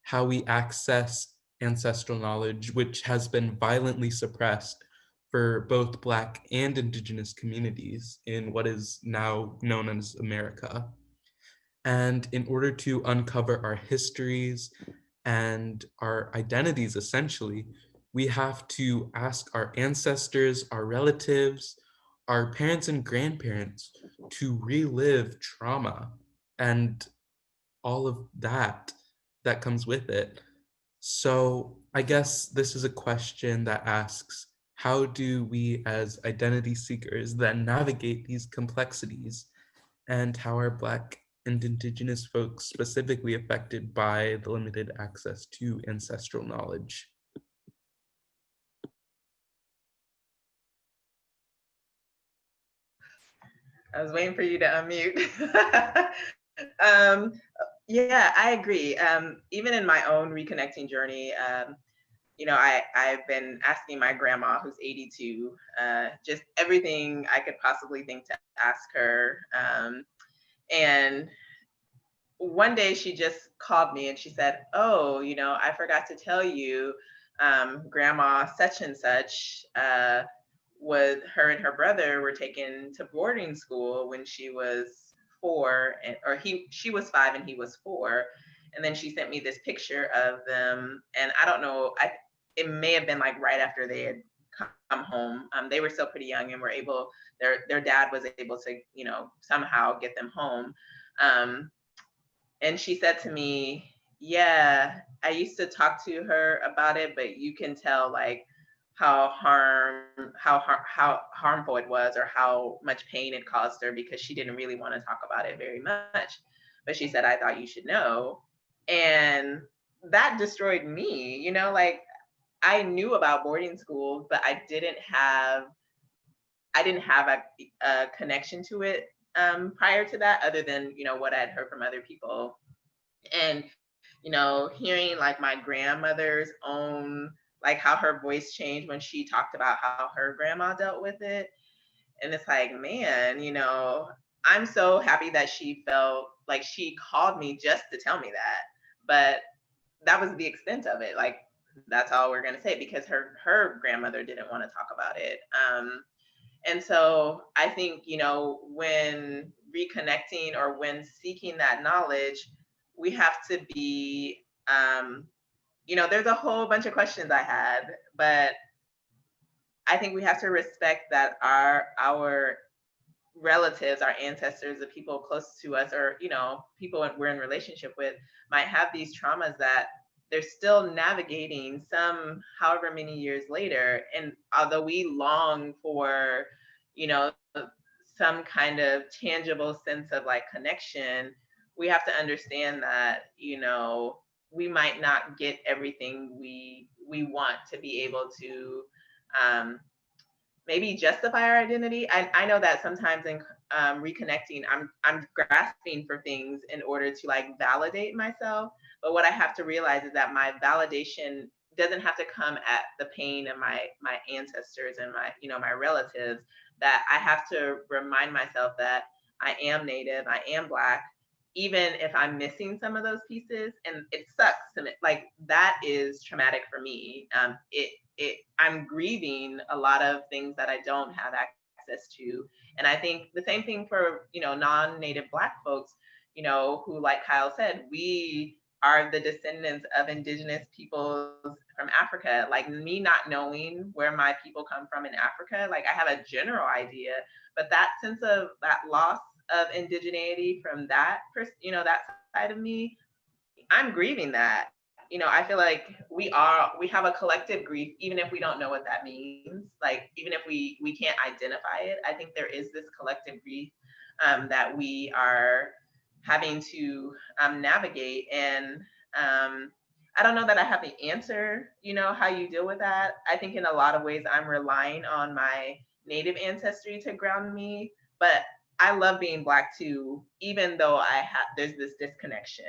how we access ancestral knowledge, which has been violently suppressed for both Black and Indigenous communities in what is now known as America. And in order to uncover our histories and our identities, essentially, we have to ask our ancestors, our relatives, our parents and grandparents to relive trauma and all of that comes with it. So I guess this is a question that asks, how do we as identity seekers then navigate these complexities, and how are Black and Indigenous folks specifically affected by the limited access to ancestral knowledge? I was waiting for you to unmute. Yeah, I agree. Even in my own reconnecting journey, I've been asking my grandma, who's 82, just everything I could possibly think to ask her. And one day she just called me and she said, "Oh, I forgot to tell you, grandma such and such, was her and her brother were taken to boarding school when she was 4, she was 5 and he was 4." And then she sent me this picture of them, and I don't know, it may have been like right after they had come home. They were still pretty young and were able, their dad was able to, somehow get them home. And she said to me, "Yeah, I used to talk to her about it, but you can tell like how harmful it was, or how much pain it caused her, because she didn't really want to talk about it very much. But she said, I thought you should know." And that destroyed me, like I knew about boarding school, but I didn't have a connection to it prior to that, other than, what I'd heard from other people. And hearing like my grandmother's own, like how her voice changed when she talked about how her grandma dealt with it. And it's like, man, I'm so happy that she felt like she called me just to tell me that. But that was the extent of it. Like, that's all we're going to say, because her grandmother didn't want to talk about it. And so I think, when reconnecting or when seeking that knowledge, we have to be, there's a whole bunch of questions I had, but I think we have to respect that our relatives, our ancestors, the people close to us, or, people we're in relationship with, might have these traumas that they're still navigating some however many years later. And although we long for, some kind of tangible sense of like connection, we have to understand that, we might not get everything we want to be able to maybe justify our identity. I know that sometimes in reconnecting, I'm grasping for things in order to like validate myself. But what I have to realize is that my validation doesn't have to come at the pain of my ancestors and my relatives. That I have to remind myself that I am Native, I am Black, even if I'm missing some of those pieces. And it sucks, and like that is traumatic for me. I'm grieving a lot of things that I don't have access to. And I think the same thing for, non-Native Black folks, who, like Kyle said, we are the descendants of Indigenous peoples from Africa. Like, me not knowing where my people come from in Africa, like I have a general idea, but that sense of that loss of indigeneity from that, that side of me, I'm grieving that, I feel like we have a collective grief, even if we don't know what that means. Like, even if we can't identify it, I think there is this collective grief that we are having to navigate. And I don't know that I have the answer, how you deal with that. I think in a lot of ways I'm relying on my Native ancestry to ground me, but I love being Black too, even though there's this disconnection.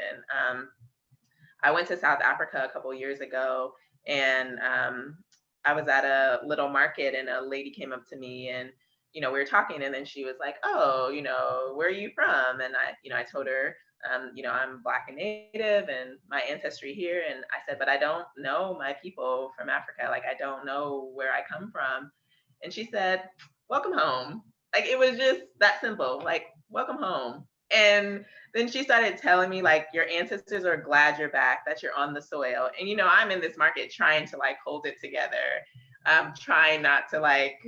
I went to South Africa a couple of years ago, and I was at a little market, and a lady came up to me, and we were talking, and then she was like, "Oh, where are you from?" And I told her, I'm Black and Native, and my ancestry here. And I said, "But I don't know my people from Africa. Like, I don't know where I come from." And she said, "Welcome home." Like, it was just that simple. Like, welcome home. And then she started telling me, like, your ancestors are glad you're back, that you're on the soil. And, I'm in this market trying to like hold it together. I'm trying not to like,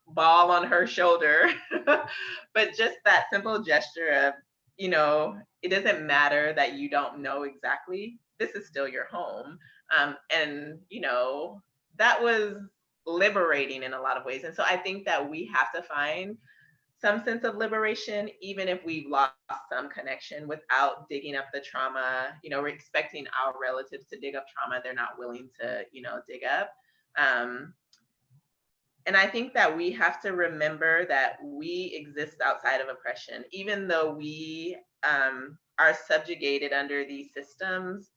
bawl on her shoulder. But just that simple gesture of, it doesn't matter that you don't know exactly, this is still your home. And, that was liberating in a lot of ways. And so I think that we have to find some sense of liberation, even if we've lost some connection, without digging up the trauma. We're expecting our relatives to dig up trauma they're not willing to, dig up. And I think that we have to remember that we exist outside of oppression, even though we are subjugated under these systems.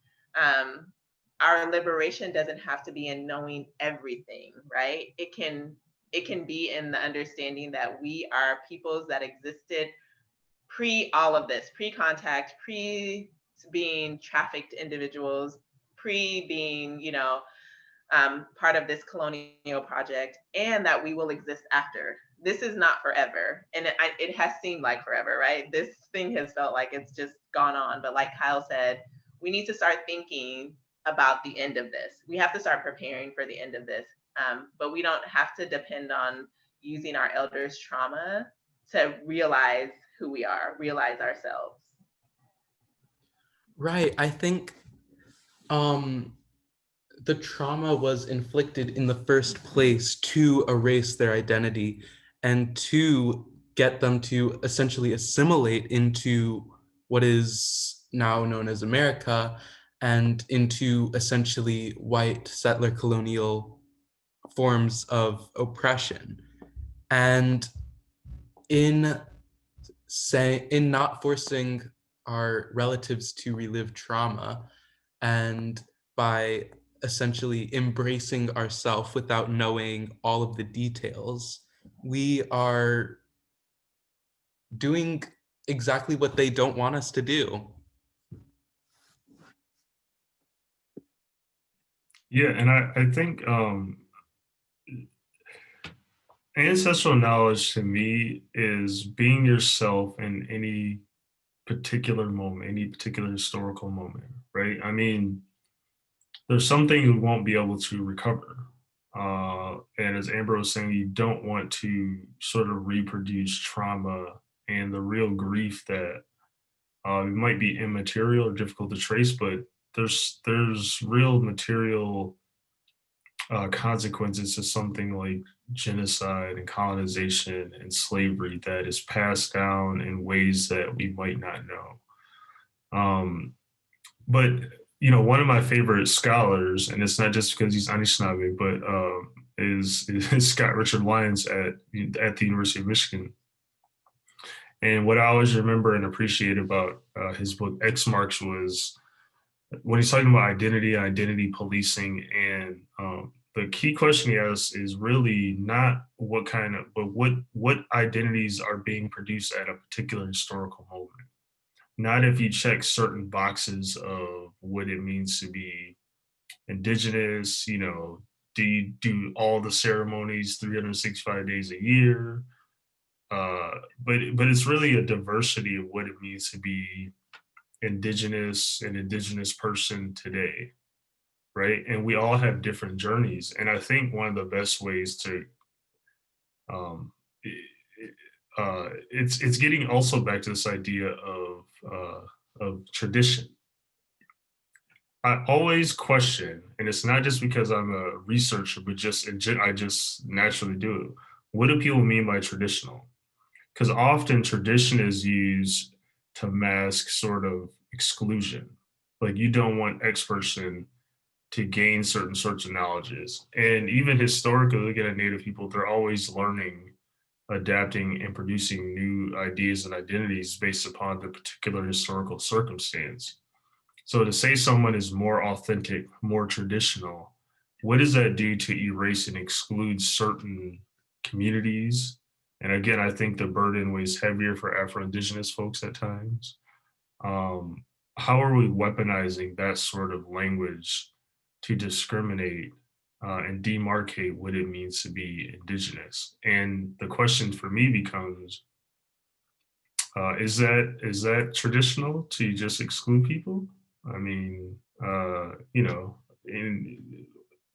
Our liberation doesn't have to be in knowing everything, right? It can be in the understanding that we are peoples that existed pre all of this, pre-contact, pre being trafficked individuals, pre being, part of this colonial project, and that we will exist after. This is not forever. And it has seemed like forever, right? This thing has felt like it's just gone on. But like Kyle said, we need to start thinking about the end of this. We have to start preparing for the end of this. But we don't have to depend on using our elders' trauma to realize who we are, realize ourselves. Right. I think the trauma was inflicted in the first place to erase their identity and to get them to essentially assimilate into what is now known as America and into essentially white settler colonial forms of oppression. And in not forcing our relatives to relive trauma, and by essentially embracing ourselves without knowing all of the details, we are doing exactly what they don't want us to do. Yeah, and I think ancestral knowledge to me is being yourself in any particular moment, any particular historical moment, right? I mean, there's some things we won't be able to recover. And as Amber was saying, you don't want to sort of reproduce trauma and the real grief that it might be immaterial or difficult to trace, but there's real material consequences to something like genocide and colonization and slavery that is passed down in ways that we might not know. But one of my favorite scholars, and it's not just because he's Anishinaabe, but is Scott Richard Lyons at the University of Michigan. And what I always remember and appreciate about his book X Marks was when he's talking about identity policing, and the key question he asks is really not what kind of, but what identities are being produced at a particular historical moment. Not if you check certain boxes of what it means to be indigenous, do you do all the ceremonies 365 days a year? But it's really a diversity of what it means to be an indigenous person today, right? And we all have different journeys. And I think one of the best ways to it's getting also back to this idea of tradition. I always question, and it's not just because I'm a researcher, but I just naturally do it. What do people mean by traditional? Because often tradition is used to mask sort of exclusion. Like you don't want X person to gain certain sorts of knowledges. And even historically, looking at Native people, they're always learning, adapting, and producing new ideas and identities based upon the particular historical circumstance. So to say someone is more authentic, more traditional, what does that do to erase and exclude certain communities? And again, I think the burden weighs heavier for Afro-Indigenous folks at times. Um, how are we weaponizing that sort of language to discriminate and demarcate what it means to be Indigenous? And the question for me becomes, is that traditional to just exclude people? I mean,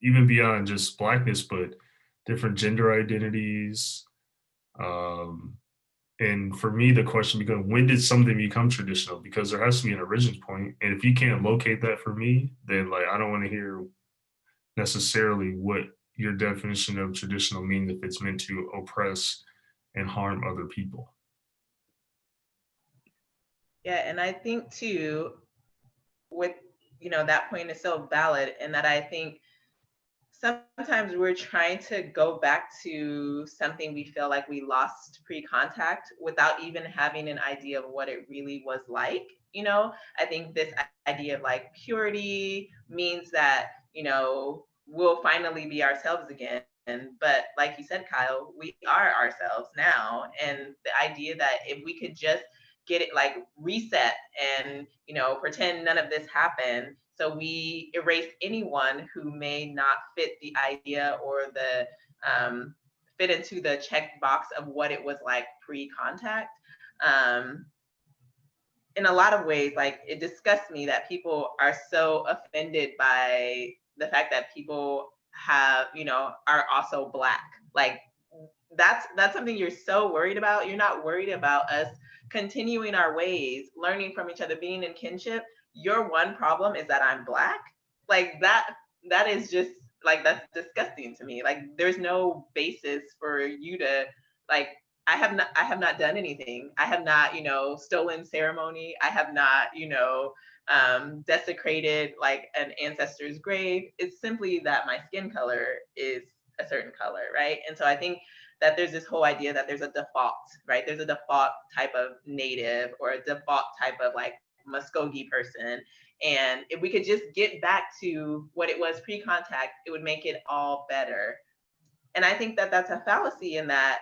even beyond just Blackness, but different gender identities. Um, and for me, the question becomes, when did something become traditional? Because there has to be an origin point. And if you can't locate that for me, then like I don't want to hear necessarily what your definition of traditional means if it's meant to oppress and harm other people. Yeah, and I think too, with that point is so valid, and that I think sometimes we're trying to go back to something we feel like we lost pre-contact without even having an idea of what it really was like. I think this idea of like purity means that, we'll finally be ourselves again. But like you said, Kyle, we are ourselves now. And the idea that if we could just get it like reset and, pretend none of this happened, so we erase anyone who may not fit the idea or the fit into the check box of what it was like pre-contact. In a lot of ways, like it disgusts me that people are so offended by the fact that people are also Black. Like that's something you're so worried about. You're not worried about us continuing our ways, learning from each other, being in kinship. Your one problem is that I'm Black. Like that is just like, that's disgusting to me. Like there's no basis for you to like, I have not done anything. I have not, stolen ceremony. I have not, desecrated like an ancestor's grave. It's simply that my skin color is a certain color, right? And so I think that there's this whole idea that there's a default, right? There's a default type of Native or a default type of like Muskogee person. And if we could just get back to what it was pre-contact, it would make it all better. And I think that that's a fallacy in that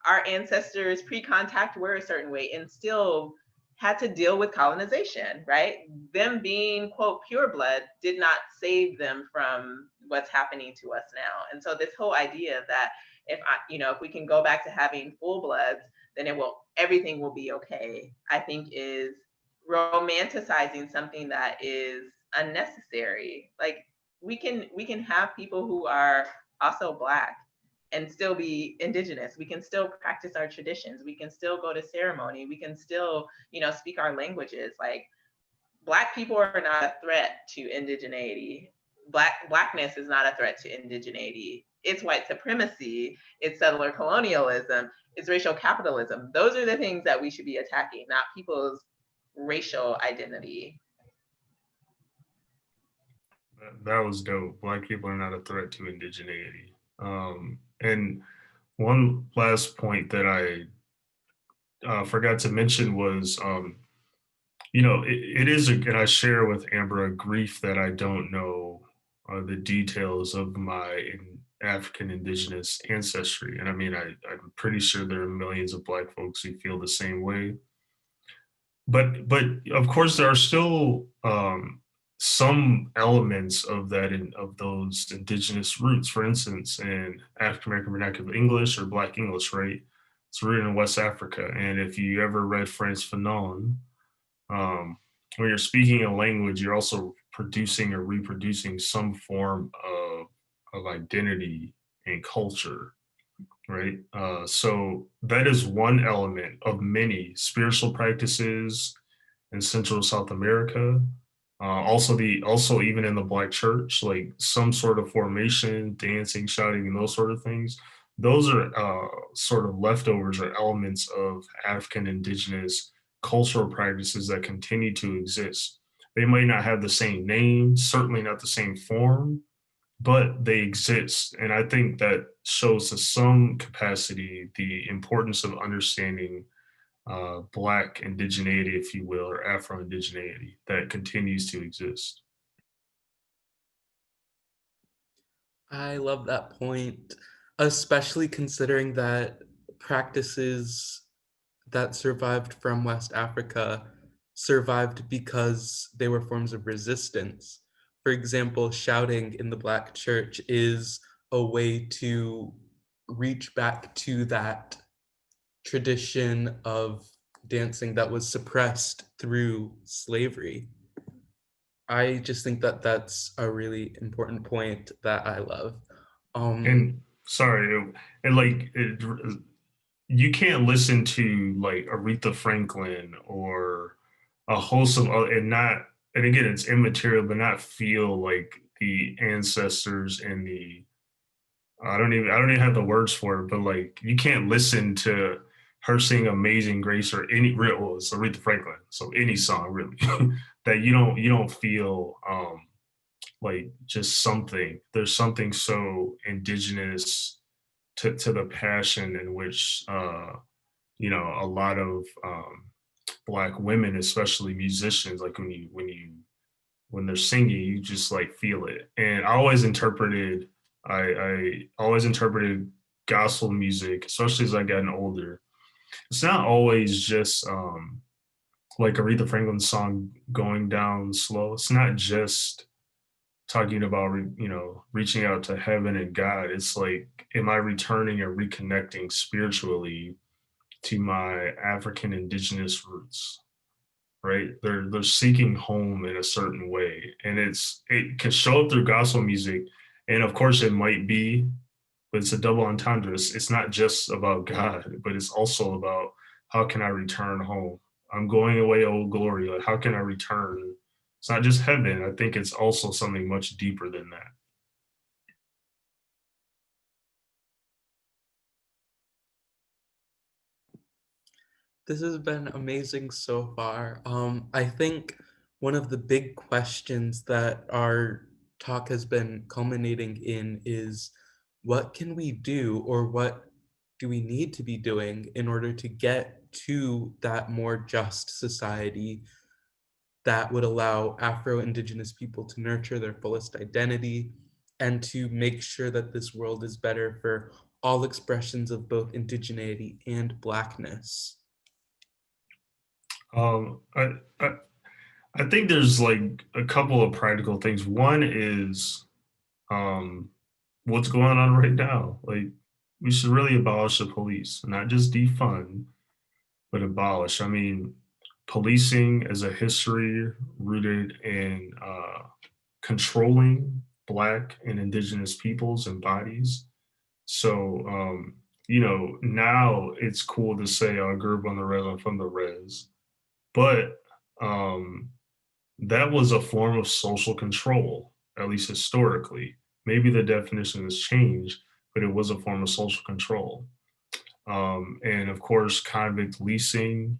our ancestors pre-contact were a certain way and still had to deal with colonization, right? Them being, quote, pure blood did not save them from what's happening to us now. And so this whole idea that if we can go back to having full bloods, then everything will be okay, I think is romanticizing something that is unnecessary. Like we can have people who are also Black and still be Indigenous. We can still practice our traditions. We can still go to ceremony. We can still, speak our languages. Like Black people are not a threat to indigeneity. Blackness is not a threat to indigeneity. It's white supremacy, it's settler colonialism, it's racial capitalism. Those are the things that we should be attacking, not people's racial identity. That was dope. Black people are not a threat to indigeneity. And one last point that I forgot to mention was, it is, and I share with Amber a grief that I don't know the details of my African Indigenous ancestry. And I mean, I'm pretty sure there are millions of Black folks who feel the same way. But of course, there are still some elements of of those Indigenous roots. For instance, in African American Vernacular English or Black English, right? It's rooted in West Africa. And if you ever read Frantz Fanon, when you're speaking a language, you're also producing or reproducing some form of identity and culture, right? So that is one element of many spiritual practices in Central South America. Also even in the Black church, like some sort of formation, dancing, shouting, and those sort of things. Those are sort of leftovers or elements of African Indigenous cultural practices that continue to exist. They might not have the same name, certainly not the same form, but they exist. And I think that shows to some capacity the importance of understanding Black indigeneity, if you will, or Afro-Indigeneity that continues to exist. I love that point, especially considering that practices that survived from West Africa survived because they were forms of resistance. For example, shouting in the Black church is a way to reach back to that tradition of dancing that was suppressed through slavery. I just think that that's a really important point that I love. And sorry, and like you can't listen to like Aretha Franklin or a host of other, and not, and again, it's immaterial, but not feel like the ancestors and the I don't even have the words for it, but like you can't listen to her sing Amazing Grace or any real, well, it's Aretha Franklin, so any song really that you don't feel like just something. There's something so indigenous to the passion in which a lot of Black women, especially musicians, like when they're singing, you just like feel it. And I always interpreted gospel music, especially as I gotten older. It's not always just like Aretha Franklin's song "Going Down Slow." It's not just talking about reaching out to heaven and God. It's like, am I returning and reconnecting spiritually to my African Indigenous roots? Right? They're seeking home in a certain way, and it can show up through gospel music, and of course it might be, but it's a double entendre. It's not just about God, but it's also about how can I return home? I'm going away, old glory. Like, how can I return? It's not just heaven. I think it's also something much deeper than that. This has been amazing so far. I think one of the big questions that our talk has been culminating in is what can we do, or what do we need to be doing in order to get to that more just society that would allow Afro-Indigenous people to nurture their fullest identity and to make sure that this world is better for all expressions of both indigeneity and Blackness. Um, I, I I think there's like a couple of practical things. One is um, what's going on right now. Like, we should really abolish the police, not just defund, but abolish. I mean, policing as a history rooted in controlling Black and Indigenous peoples and bodies. So, now it's cool to say, oh, I grew up on the res, I'm from the res. But um, that was a form of social control, at least historically. Maybe the definition has changed, but it was a form of social control. And of course, convict leasing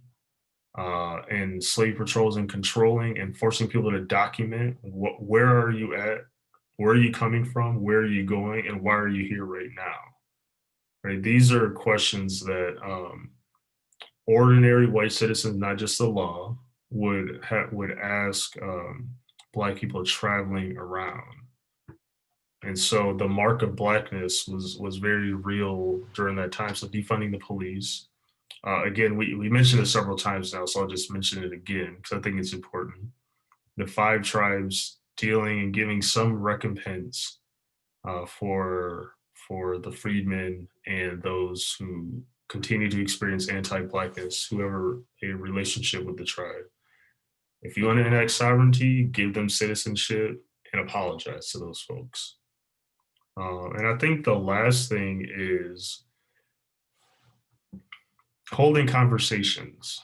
and slave patrols and controlling and forcing people to document where are you at, where are you coming from, where are you going, and why are you here right now? Right? These are questions that ordinary white citizens, not just the law, would ask Black people traveling around. And so the mark of Blackness was very real during that time. So defunding the police. Again, we mentioned it several times now, so I'll just mention it again because I think it's important. The 5 tribes dealing and giving some recompense for the freedmen and those who continue to experience anti-Blackness, whoever a relationship with the tribe. If you want to enact sovereignty, give them citizenship and apologize to those folks. And I think the last thing is holding conversations.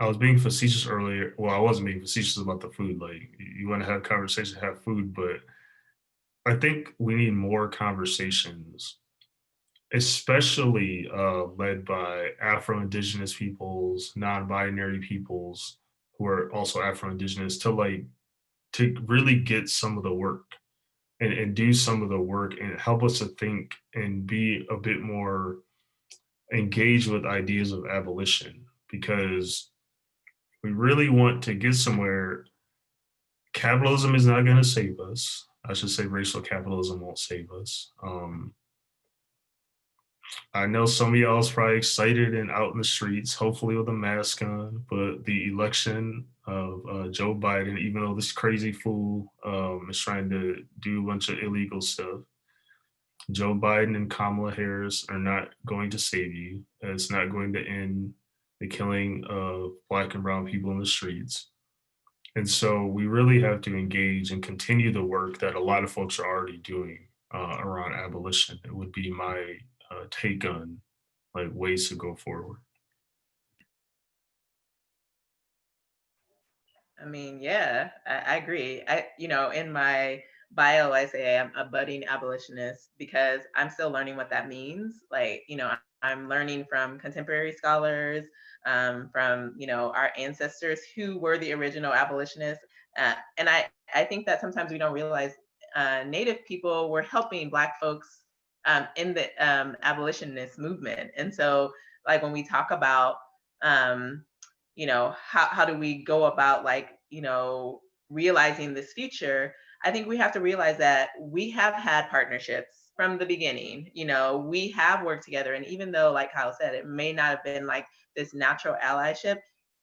I was being facetious earlier. Well, I wasn't being facetious about the food. Like, you want to have conversation, have food, but I think we need more conversations, especially led by Afro-Indigenous peoples, non-binary peoples who are also Afro-Indigenous, to really get some of the work and do some of the work and help us to think and be a bit more engaged with ideas of abolition, because we really want to get somewhere. Capitalism is not going to save us. I should say racial capitalism won't save us. I know some of y'all is probably excited and out in the streets, hopefully with a mask on, but the election of Joe Biden, even though this crazy fool is trying to do a bunch of illegal stuff, Joe Biden and Kamala Harris are not going to save you. It's not going to end the killing of Black and brown people in the streets. And so we really have to engage and continue the work that a lot of folks are already doing around abolition. It would be my take on like ways to go forward. I mean, yeah, I agree. In my bio, I say I'm a budding abolitionist because I'm still learning what that means. Like, I'm learning from contemporary scholars, from, our ancestors who were the original abolitionists. And I think that sometimes we don't realize Native people were helping Black folks in the abolitionist movement. And so, like, when we talk about, how do we go about realizing this future? I think we have to realize that we have had partnerships from the beginning. We have worked together, and even though, like Kyle said, it may not have been like this natural allyship,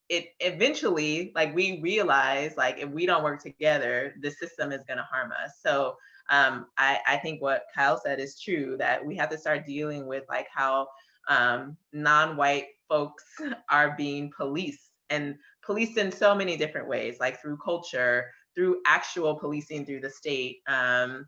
it eventually, like, we realize, like, if we don't work together, the system is going to harm us. So I think what Kyle said is true, that we have to start dealing with like how non-white folks are being policed, and policed in so many different ways, like through culture, through actual policing through the state, and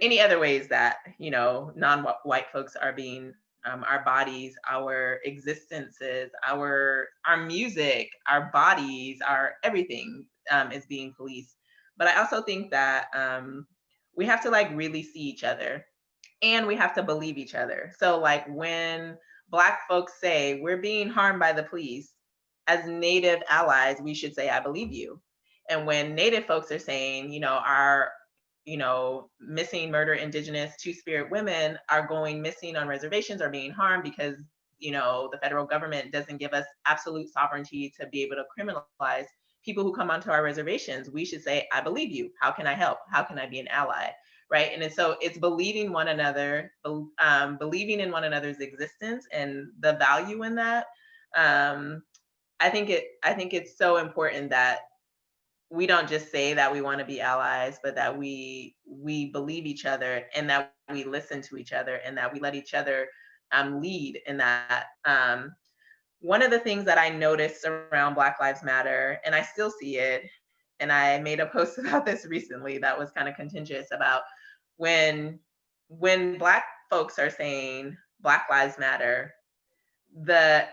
any other ways that, non-white folks are being, our bodies, our existences, our music, our bodies, our everything is being policed. But I also think that we have to like really see each other, and we have to believe each other. So like when Black folks say we're being harmed by the police, as Native allies, we should say, I believe you. And when Native folks are saying, our, missing, murder, Indigenous, Two-Spirit women are going missing on reservations, or being harmed because, the federal government doesn't give us absolute sovereignty to be able to criminalize people who come onto our reservations, we should say, I believe you. How can I help? How can I be an ally? Right. And so it's believing one another, believing in one another's existence and the value in that. I think it's so important that we don't just say that we want to be allies, but that we believe each other, and that we listen to each other, and that we let each other lead in that. One of the things that I noticed around Black Lives Matter, and I still see it, and I made a post about this recently that was kind of contentious, about when Black folks are saying Black Lives Matter, the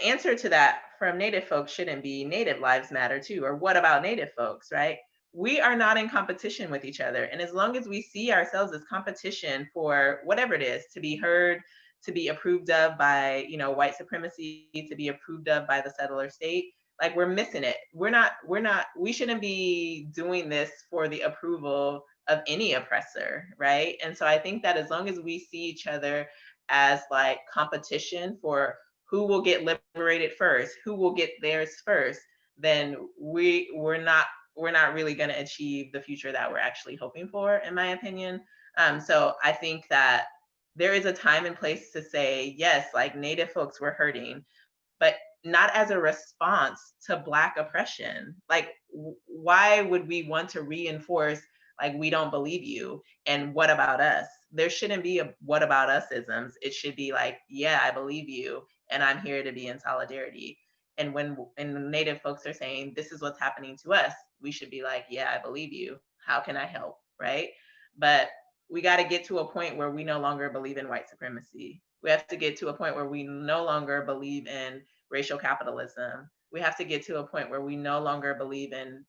answer to that from Native folks shouldn't be Native Lives Matter too, or what about Native folks, right? We are not in competition with each other. And as long as we see ourselves as competition for whatever it is, to be heard, to be approved of by, white supremacy, to be approved of by the settler state, like, we're missing it. We shouldn't be doing this for the approval of any oppressor, right? And so I think that as long as we see each other as like competition for who will get liberated first, who will get theirs first, then we're not really going to achieve the future that we're actually hoping for, in my opinion. So I think that there is a time and place to say, yes, like, Native folks were hurting, but not as a response to Black oppression. Like, why would we want to reinforce, like, we don't believe you, and what about us? There shouldn't be a what about us isms. It should be like, yeah, I believe you, and I'm here to be in solidarity. And when Native folks are saying, this is what's happening to us, we should be like, yeah, I believe you. How can I help, right? But we got to get to a point where we no longer believe in white supremacy. We have to get to a point where we no longer believe in racial capitalism. We have to get to a point where we no longer believe in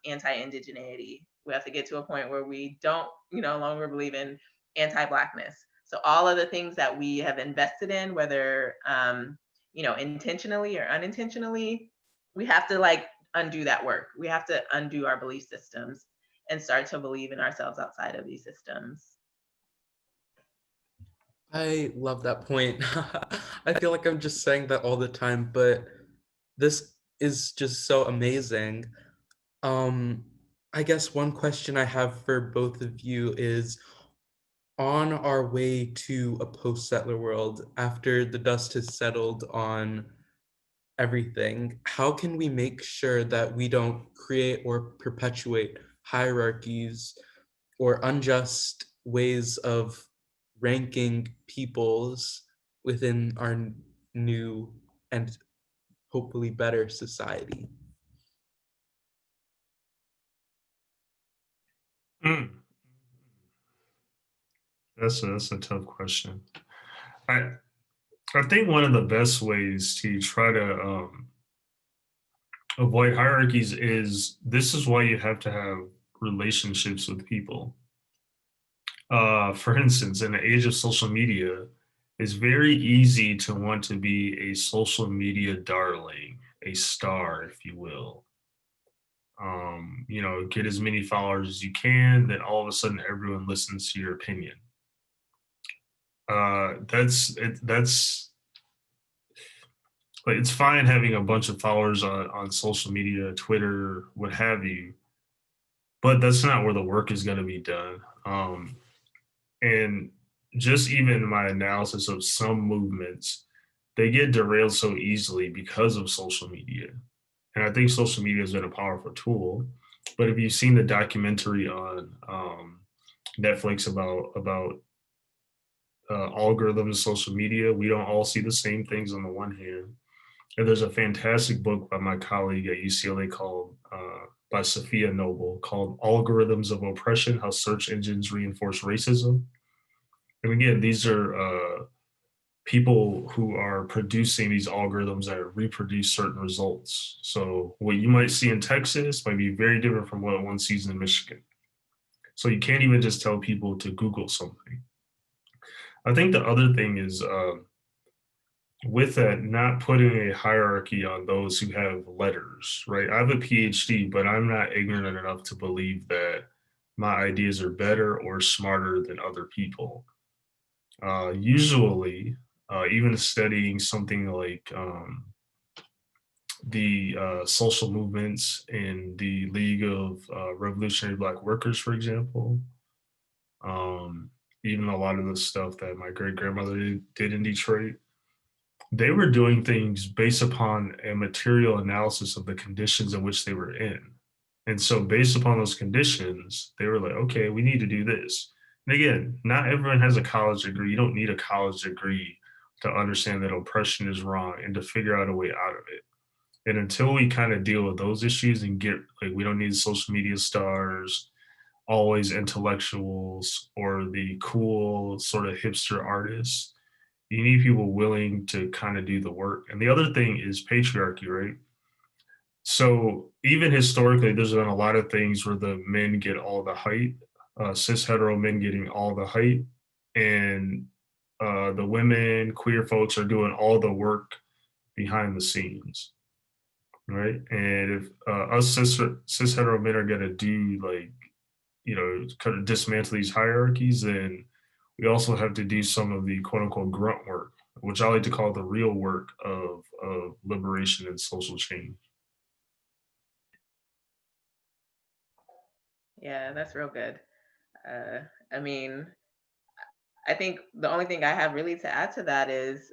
anti-indigeneity. We have to get to a point where we don't no longer believe in anti-Blackness. So all of the things that we have invested in, whether intentionally or unintentionally, we have to like undo that work. We have to undo our belief systems and start to believe in ourselves outside of these systems. I love that point. I feel like I'm just saying that all the time, but this is just so amazing. Um, I guess one question I have for both of you is, on our way to a post-settler world, after the dust has settled on everything, how can we make sure that we don't create or perpetuate hierarchies or unjust ways of ranking peoples within our new and hopefully better society? Mm, that's a tough question. I I think one of the best ways to try to avoid hierarchies is this is why you have to have relationships with people. For instance, in the age of social media, it's very easy to want to be a social media darling, a star, if you will. Get as many followers as you can, then all of a sudden everyone listens to your opinion. That's it. That's like it's fine having a bunch of followers on social media, Twitter, what have you, but that's not where the work is going to be done. And just even my analysis of some movements, they get derailed so easily because of social media. And I think social media has been a powerful tool. But if you've seen the documentary on Netflix about algorithms, social media, we don't all see the same things on the one hand. And there's a fantastic book by my colleague at UCLA called by Sophia Noble called "Algorithms of Oppression: How Search Engines Reinforce Racism." And again, these are people who are producing these algorithms that reproduce certain results. So what you might see in Texas might be very different from what one sees in Michigan. So you can't even just tell people to Google something. I think the other thing is with that, not putting a hierarchy on those who have letters, right? I have a PhD, but I'm not ignorant enough to believe that my ideas are better or smarter than other people. Usually, even studying something like the social movements in the League of Revolutionary Black Workers, for example, um, even a lot of the stuff that my great grandmother did in Detroit, they were doing things based upon a material analysis of the conditions in which they were in. And so, based upon those conditions, they were like, okay, we need to do this. And again, not everyone has a college degree. You don't need a college degree to understand that oppression is wrong and to figure out a way out of it. And until we kind of deal with those issues and get like, we don't need social media stars, always intellectuals, or the cool sort of hipster artists. You need people willing to kind of do the work. And the other thing is patriarchy, right? So even historically, there's been a lot of things where the men get all the height, cis hetero men getting all the height, and the women, queer folks are doing all the work behind the scenes, right? And if us cis hetero men are gonna do like, kind of dismantle these hierarchies, then we also have to do some of the quote unquote grunt work, which I like to call the real work of liberation and social change. Yeah, that's real good. I mean, I think the only thing I have really to add to that is,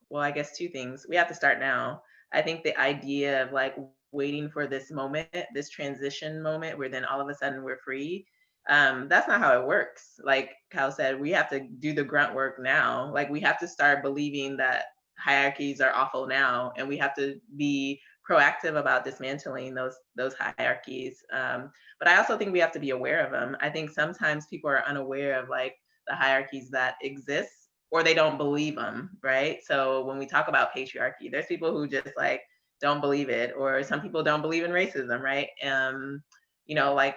well, I guess two things. We have to start now. I think the idea of like waiting for this moment, this transition moment where then all of a sudden we're free, that's not how it works. Like Kyle said, we have to do the grunt work now. Like we have to start believing that hierarchies are awful now, and we have to be proactive about dismantling those hierarchies. But I also think we have to be aware of them. I think sometimes people are unaware of like the hierarchies that exist or they don't believe them, right? So when we talk about patriarchy, there's people who just like don't believe it, or some people don't believe in racism, right? Like,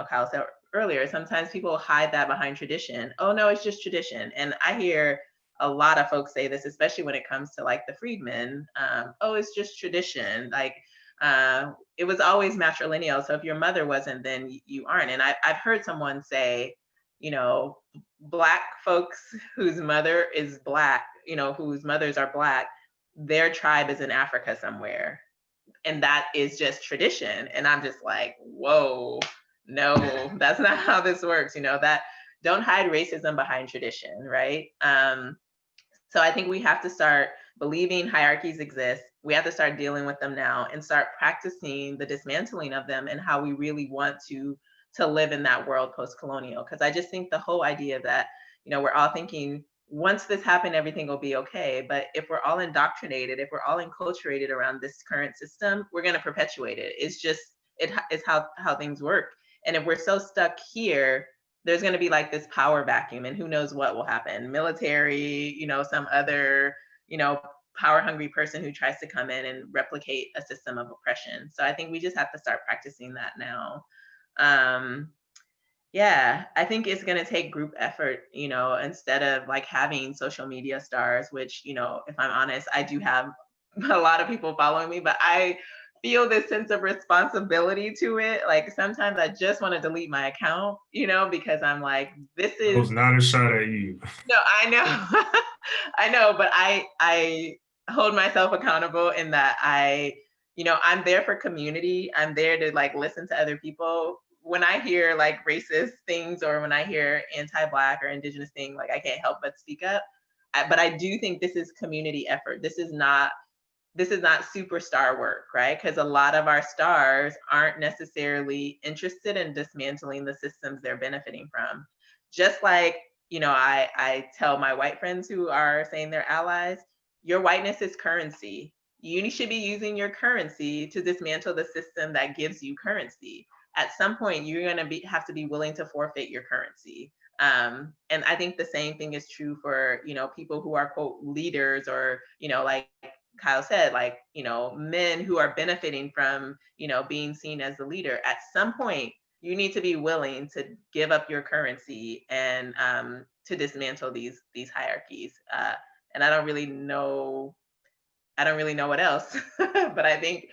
Kyle said earlier, sometimes people hide that behind tradition. Oh no, it's just tradition. And I hear a lot of folks say this, especially when it comes to like the freedmen. Oh, it's just tradition. Like, it was always matrilineal. So if your mother wasn't, then you aren't. And I've heard someone say, Black folks whose mother is Black, whose mothers are Black, their tribe is in Africa somewhere. And that is just tradition. And I'm just like, whoa, no, that's not how this works. That don't hide racism behind tradition, right? So I think we have to start believing hierarchies exist. We have to start dealing with them now and start practicing the dismantling of them and how we really want to live in that world post-colonial. Because I just think the whole idea that, we're all thinking once this happened, everything will be okay. But if we're all indoctrinated, if we're all enculturated around this current system, we're going to perpetuate it. It's how things work. And if we're so stuck here, there's going to be like this power vacuum, and who knows what will happen. Military, some other, power hungry person who tries to come in and replicate a system of oppression. So I think we just have to start practicing that now. Yeah, I think it's going to take group effort, instead of like having social media stars, which, if I'm honest, I do have a lot of people following me, but I feel this sense of responsibility to it. Like sometimes I just want to delete my account, because I'm like, this is. It was not a shot at you. No, I know. I know, but I hold myself accountable in that I'm there for community. I'm there to like listen to other people. When I hear like racist things or when I hear anti-Black or Indigenous things, like I can't help but speak up. But I do think this is community effort. This is not superstar work, right? Because a lot of our stars aren't necessarily interested in dismantling the systems they're benefiting from. Just like, I tell my white friends who are saying they're allies, your whiteness is currency. You should be using your currency to dismantle the system that gives you currency. At some point, you're going to have to be willing to forfeit your currency. And I think the same thing is true for, people who are quote leaders or, like Kyle said, like, men who are benefiting from, being seen as the leader. At some point, you need to be willing to give up your currency and to dismantle these hierarchies. And I don't really know what else, but I think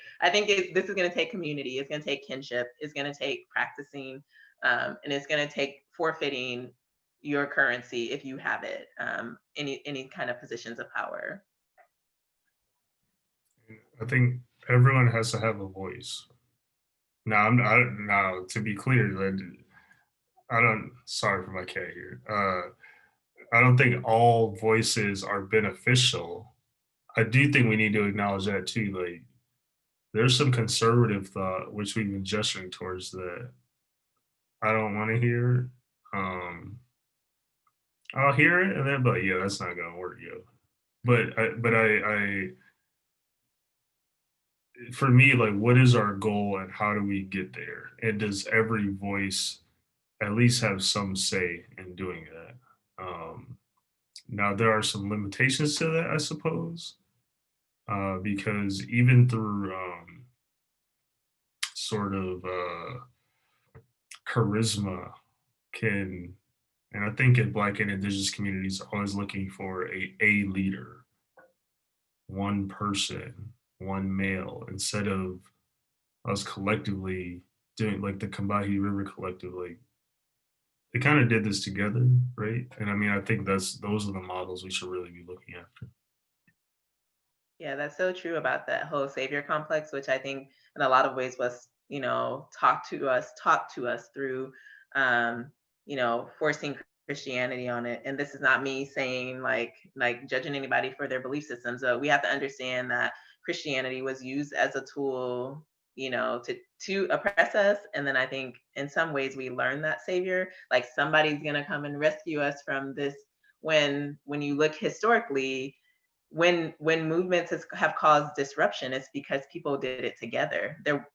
this is going to take community. It's going to take kinship. It's going to take practicing, and it's going to take forfeiting your currency if you have it, any kind of positions of power. I think everyone has to have a voice. Now, now to be clear, sorry for my cat here. I don't think all voices are beneficial. I do think we need to acknowledge that too. Like, there's some conservative thought, which we've been gesturing towards, that I don't want to hear. I'll hear it and then, but yeah, that's not gonna work, yo. But I for me, like, what is our goal and how do we get there? And does every voice at least have some say in doing that? Now, there are some limitations to that, I suppose, because even through sort of charisma can, and I think in Black and Indigenous communities, always looking for a leader, one person, one male, instead of us collectively doing like the Combahee River Collective, like they kind of did this together, right? And I mean, I think those are the models we should really be looking after. Yeah, that's so true about that whole savior complex, which I think in a lot of ways was, taught to us through, forcing Christianity on it. And this is not me saying like judging anybody for their belief systems. We have to understand that Christianity was used as a tool, to oppress us. And then I think in some ways we learn that savior, like somebody's gonna come and rescue us from this. When you look historically, when movements have caused disruption, it's because people did it together. There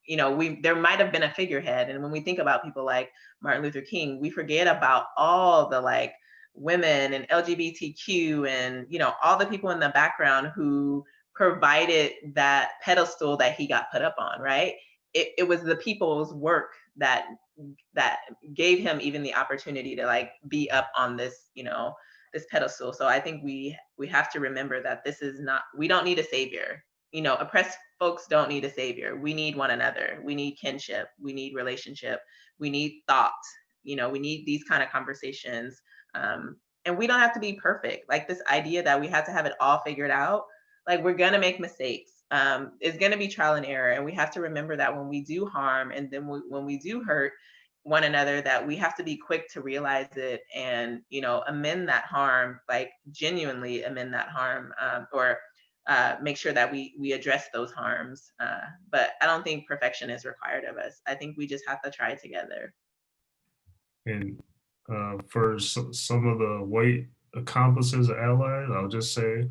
might have been a figurehead. And when we think about people like Martin Luther King, we forget about all the like women and LGBTQ and, you know, all the people in the background who provided that pedestal that he got put up on, right? It was the people's work that gave him even the opportunity to like be up on this, you know, this pedestal. So I think we have to remember that this is not, we don't need a savior. You know, oppressed folks don't need a savior. We need one another. We need kinship. We need relationship. We need thought. You know, we need these kind of conversations. And we don't have to be perfect. Like this idea that we have to have it all figured out. Like we're gonna make mistakes. It's gonna be trial and error. And we have to remember that when we do harm and then when we do hurt one another, that we have to be quick to realize it and, you know, amend that harm, like genuinely amend that harm, or make sure that we address those harms. But I don't think perfection is required of us. I think we just have to try together. And for some of the white accomplices, allies, I'll just say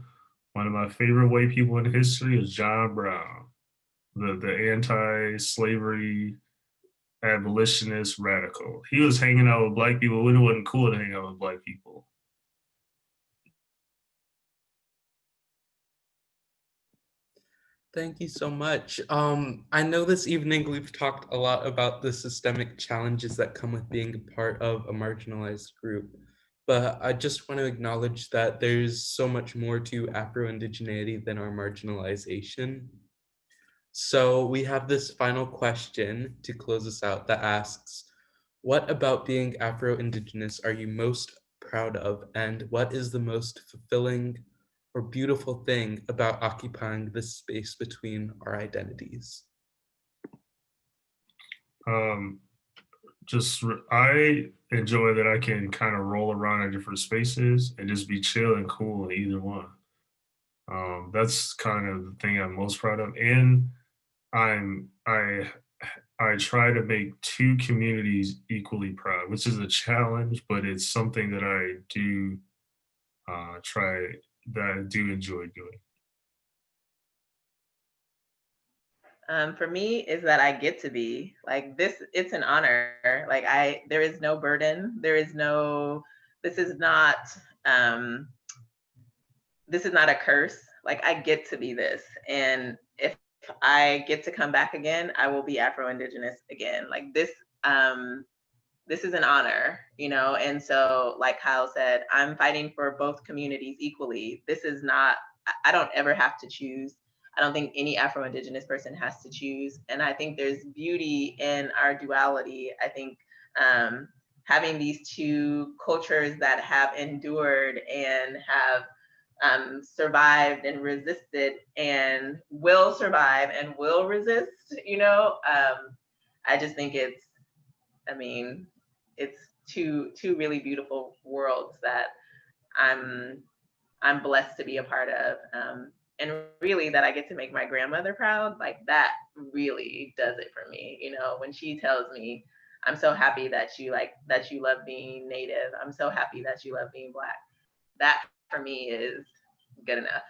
one of my favorite white people in history is John Brown, the anti-slavery abolitionist radical. He was hanging out with black people when it wasn't cool to hang out with black people. Thank you so much. I know this evening we've talked a lot about the systemic challenges that come with being a part of a marginalized group, but I just want to acknowledge that there's so much more to Afro-Indigeneity than our marginalization. So we have this final question to close us out that asks, what about being Afro-Indigenous are you most proud of, and what is the most fulfilling or beautiful thing about occupying this space between our identities? I enjoy that I can kind of roll around in different spaces and just be chill and cool in either one. That's kind of the thing I'm most proud of. And I try to make two communities equally proud, which is a challenge, but it's something that I do enjoy doing. For me is that I get to be like this. It's an honor. Like there is no burden. This is not, this is not a curse. Like I get to be this. And if I get to come back again, I will be Afro-Indigenous again. Like this is an honor, you know? And so like Kyle said, I'm fighting for both communities equally. This is not, I don't ever have to choose. I don't think any Afro-Indigenous person has to choose. And I think there's beauty in our duality. I think having these two cultures that have endured and have survived and resisted and will survive and will resist, you know? I just think it's two really beautiful worlds that I'm blessed to be a part of. And really that I get to make my grandmother proud, like that really does it for me. You know, when she tells me, I'm so happy that you love being Native. I'm so happy that you love being Black. That for me is good enough.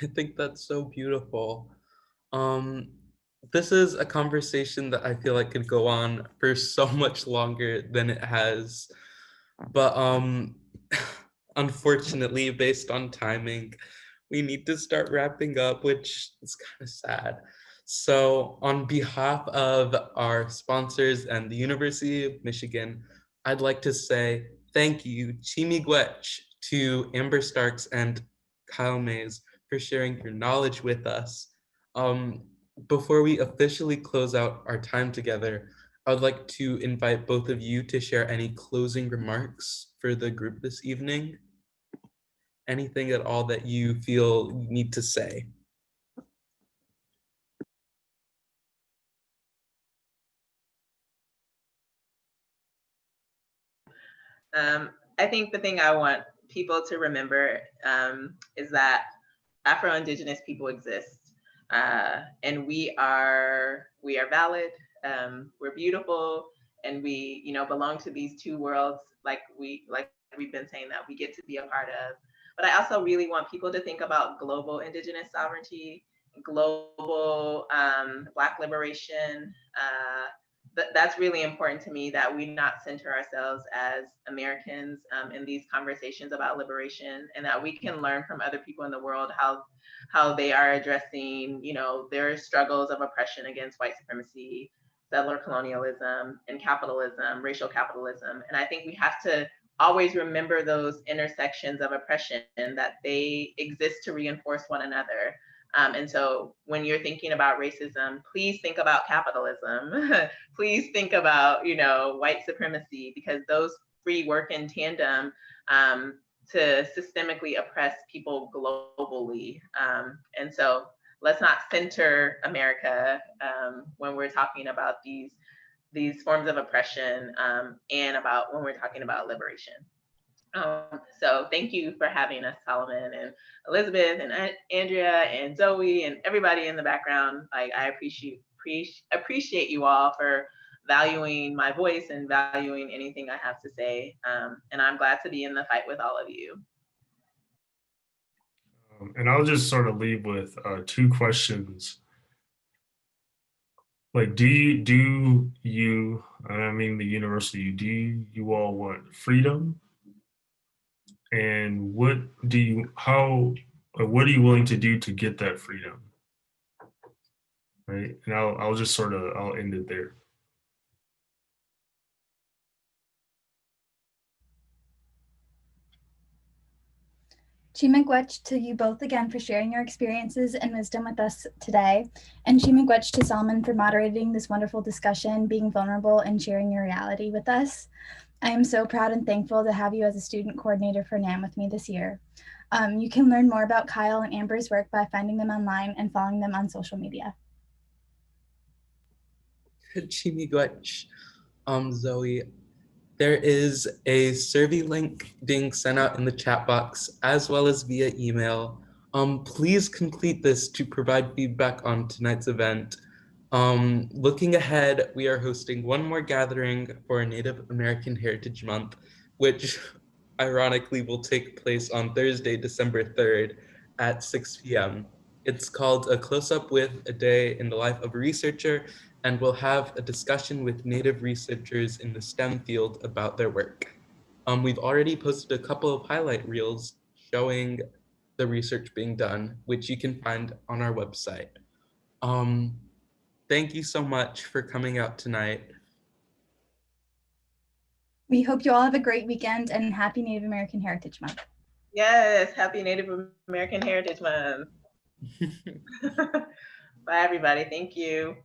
I think that's so beautiful. This is a conversation that I feel like could go on for so much longer than it has. But unfortunately, based on timing, we need to start wrapping up, which is kind of sad. So on behalf of our sponsors and the University of Michigan, I'd like to say thank you, Chimigwech, to Amber Starks and Kyle Mays for sharing your knowledge with us. Before we officially close out our time together, I would like to invite both of you to share any closing remarks for the group this evening. Anything at all that you feel you need to say? I think the thing I want people to remember is that Afro-Indigenous people exist, and we are valid. We're beautiful, and we, you know, belong to these two worlds. Like we've been saying that we get to be a part of. But I also really want people to think about global Indigenous sovereignty, global Black liberation, that's really important to me, that we not center ourselves as Americans in these conversations about liberation, and that we can learn from other people in the world how they are addressing, you know, their struggles of oppression against white supremacy, settler colonialism, and capitalism, racial capitalism. And I think we have to always remember those intersections of oppression, that they exist to reinforce one another. And so when you're thinking about racism, please think about capitalism. Please think about, you know, white supremacy, because those three work in tandem to systemically oppress people globally. And so let's not center America when we're talking about these forms of oppression, and about when we're talking about liberation. So thank you for having us, Solomon and Elizabeth and Andrea and Zoe and everybody in the background. Like, I appreciate you all for valuing my voice and valuing anything I have to say. And I'm glad to be in the fight with all of you. And I'll just sort of leave with two questions. Like, do you, and I mean the university, do you all want freedom? And what are you willing to do to get that freedom? Right, and I'll just sort of, I'll end it there. Chimagwech to you both again for sharing your experiences and wisdom with us today. And Chimagwech to Solomon for moderating this wonderful discussion, being vulnerable and sharing your reality with us. I am so proud and thankful to have you as a student coordinator for NAM with me this year. You can learn more about Kyle and Amber's work by finding them online and following them on social media. Chimigwech, Zoe, there is a survey link being sent out in the chat box as well as via email. Please complete this to provide feedback on tonight's event. Looking ahead, we are hosting one more gathering for Native American Heritage Month, which ironically will take place on Thursday, December 3rd at 6 p.m. It's called A Close-Up with a Day in the Life of a Researcher, and we'll have a discussion with Native researchers in the STEM field about their work. We've already posted a couple of highlight reels showing the research being done, which you can find on our website. Thank you so much for coming out tonight. We hope you all have a great weekend and happy Native American Heritage Month. Yes, happy Native American Heritage Month. Bye, everybody. Thank you.